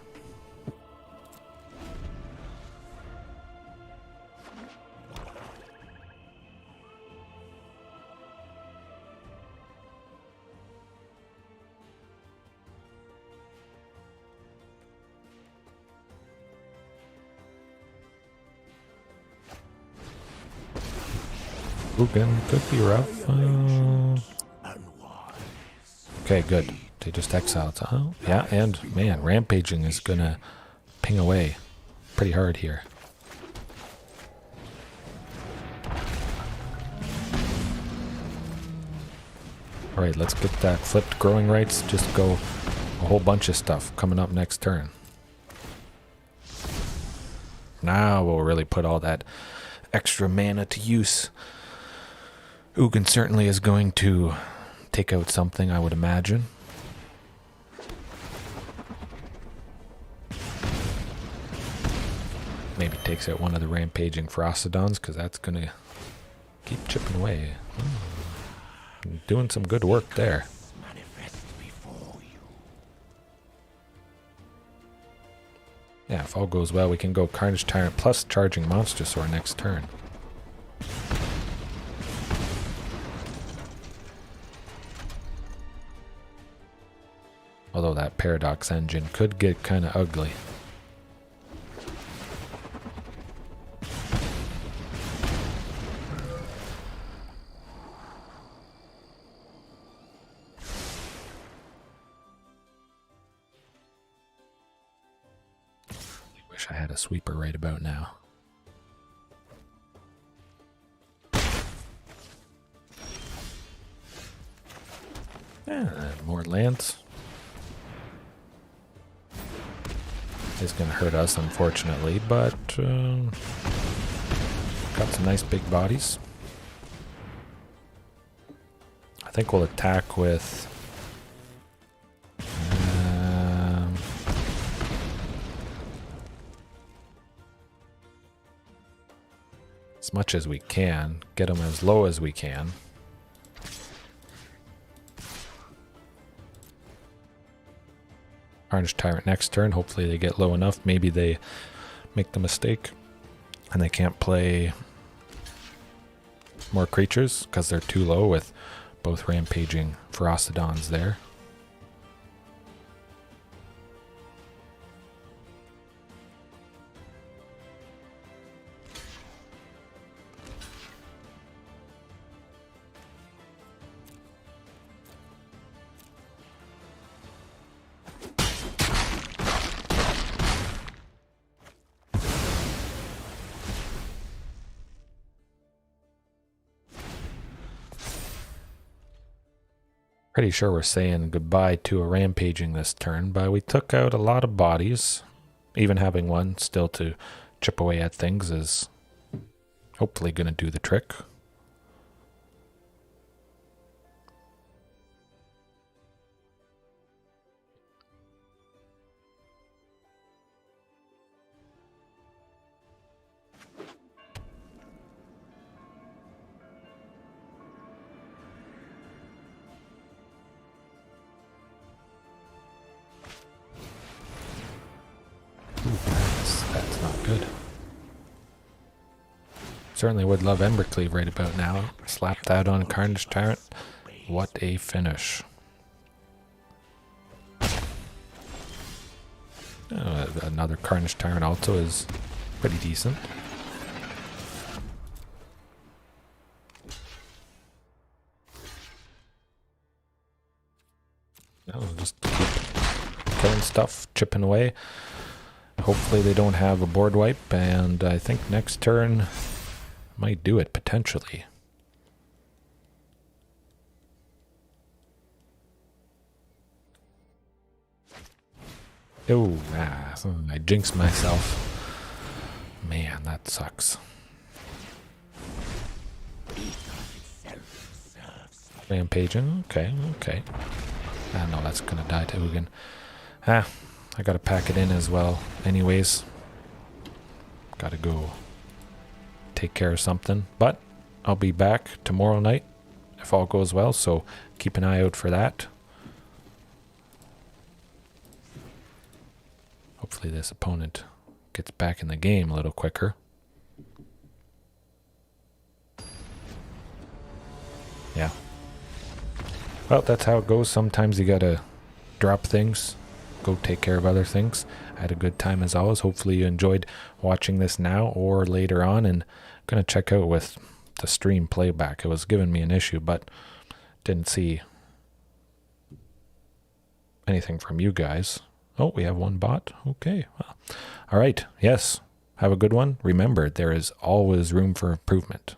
Ugin could be rough. Okay, good. They just exiled. Oh, yeah, and man, Rampaging is gonna ping away pretty hard here. Alright, let's get that flipped growing rights. Just go a whole bunch of stuff coming up next turn. Now we'll really put all that extra mana to use. Ugin certainly is going to take out something, I would imagine. Maybe takes out one of the Rampaging Ferocidons, because that's going to keep chipping away. Doing some good work there. Yeah, if all goes well, we can go Carnage Tyrant plus Charging Monstrosaur next turn. Although that Paradox engine could get kind of ugly. Wish I had a sweeper right about now. More lands. Is going to hurt us, unfortunately, but got some nice big bodies. I think we'll attack with as much as we can, get them as low as we can. Carnage Tyrant next turn. Hopefully they get low enough. Maybe they make the mistake and they can't play more creatures because they're too low with both Rampaging Ferocidons there. Pretty sure we're saying goodbye to a Rampaging this turn, but we took out a lot of bodies. Even having one still to chip away at things is hopefully going to do the trick. That's not good. Certainly would love Embercleave right about now. Slap that on Carnage Tyrant. What a finish. Another Carnage Tyrant also is pretty decent. Just keep killing stuff, chipping away. Hopefully they don't have a board wipe, and I think next turn might do it, potentially. Oh, I jinxed myself. Man, that sucks. Rampaging, okay. I know that's gonna die to Ugin. I gotta pack it in as well. Anyways, gotta go take care of something. But I'll be back tomorrow night if all goes well, so keep an eye out for that. Hopefully this opponent gets back in the game a little quicker. Yeah. Well, that's how it goes. Sometimes you gotta drop things, go take care of other things. I had a good time as always. Hopefully you enjoyed watching this now or later on, and I'm gonna check out with the stream playback. It was giving me an issue, but didn't see anything from you guys. Oh, we have one bot. Okay. Well, all right. Yes. Have a good one. Remember, there is always room for improvement.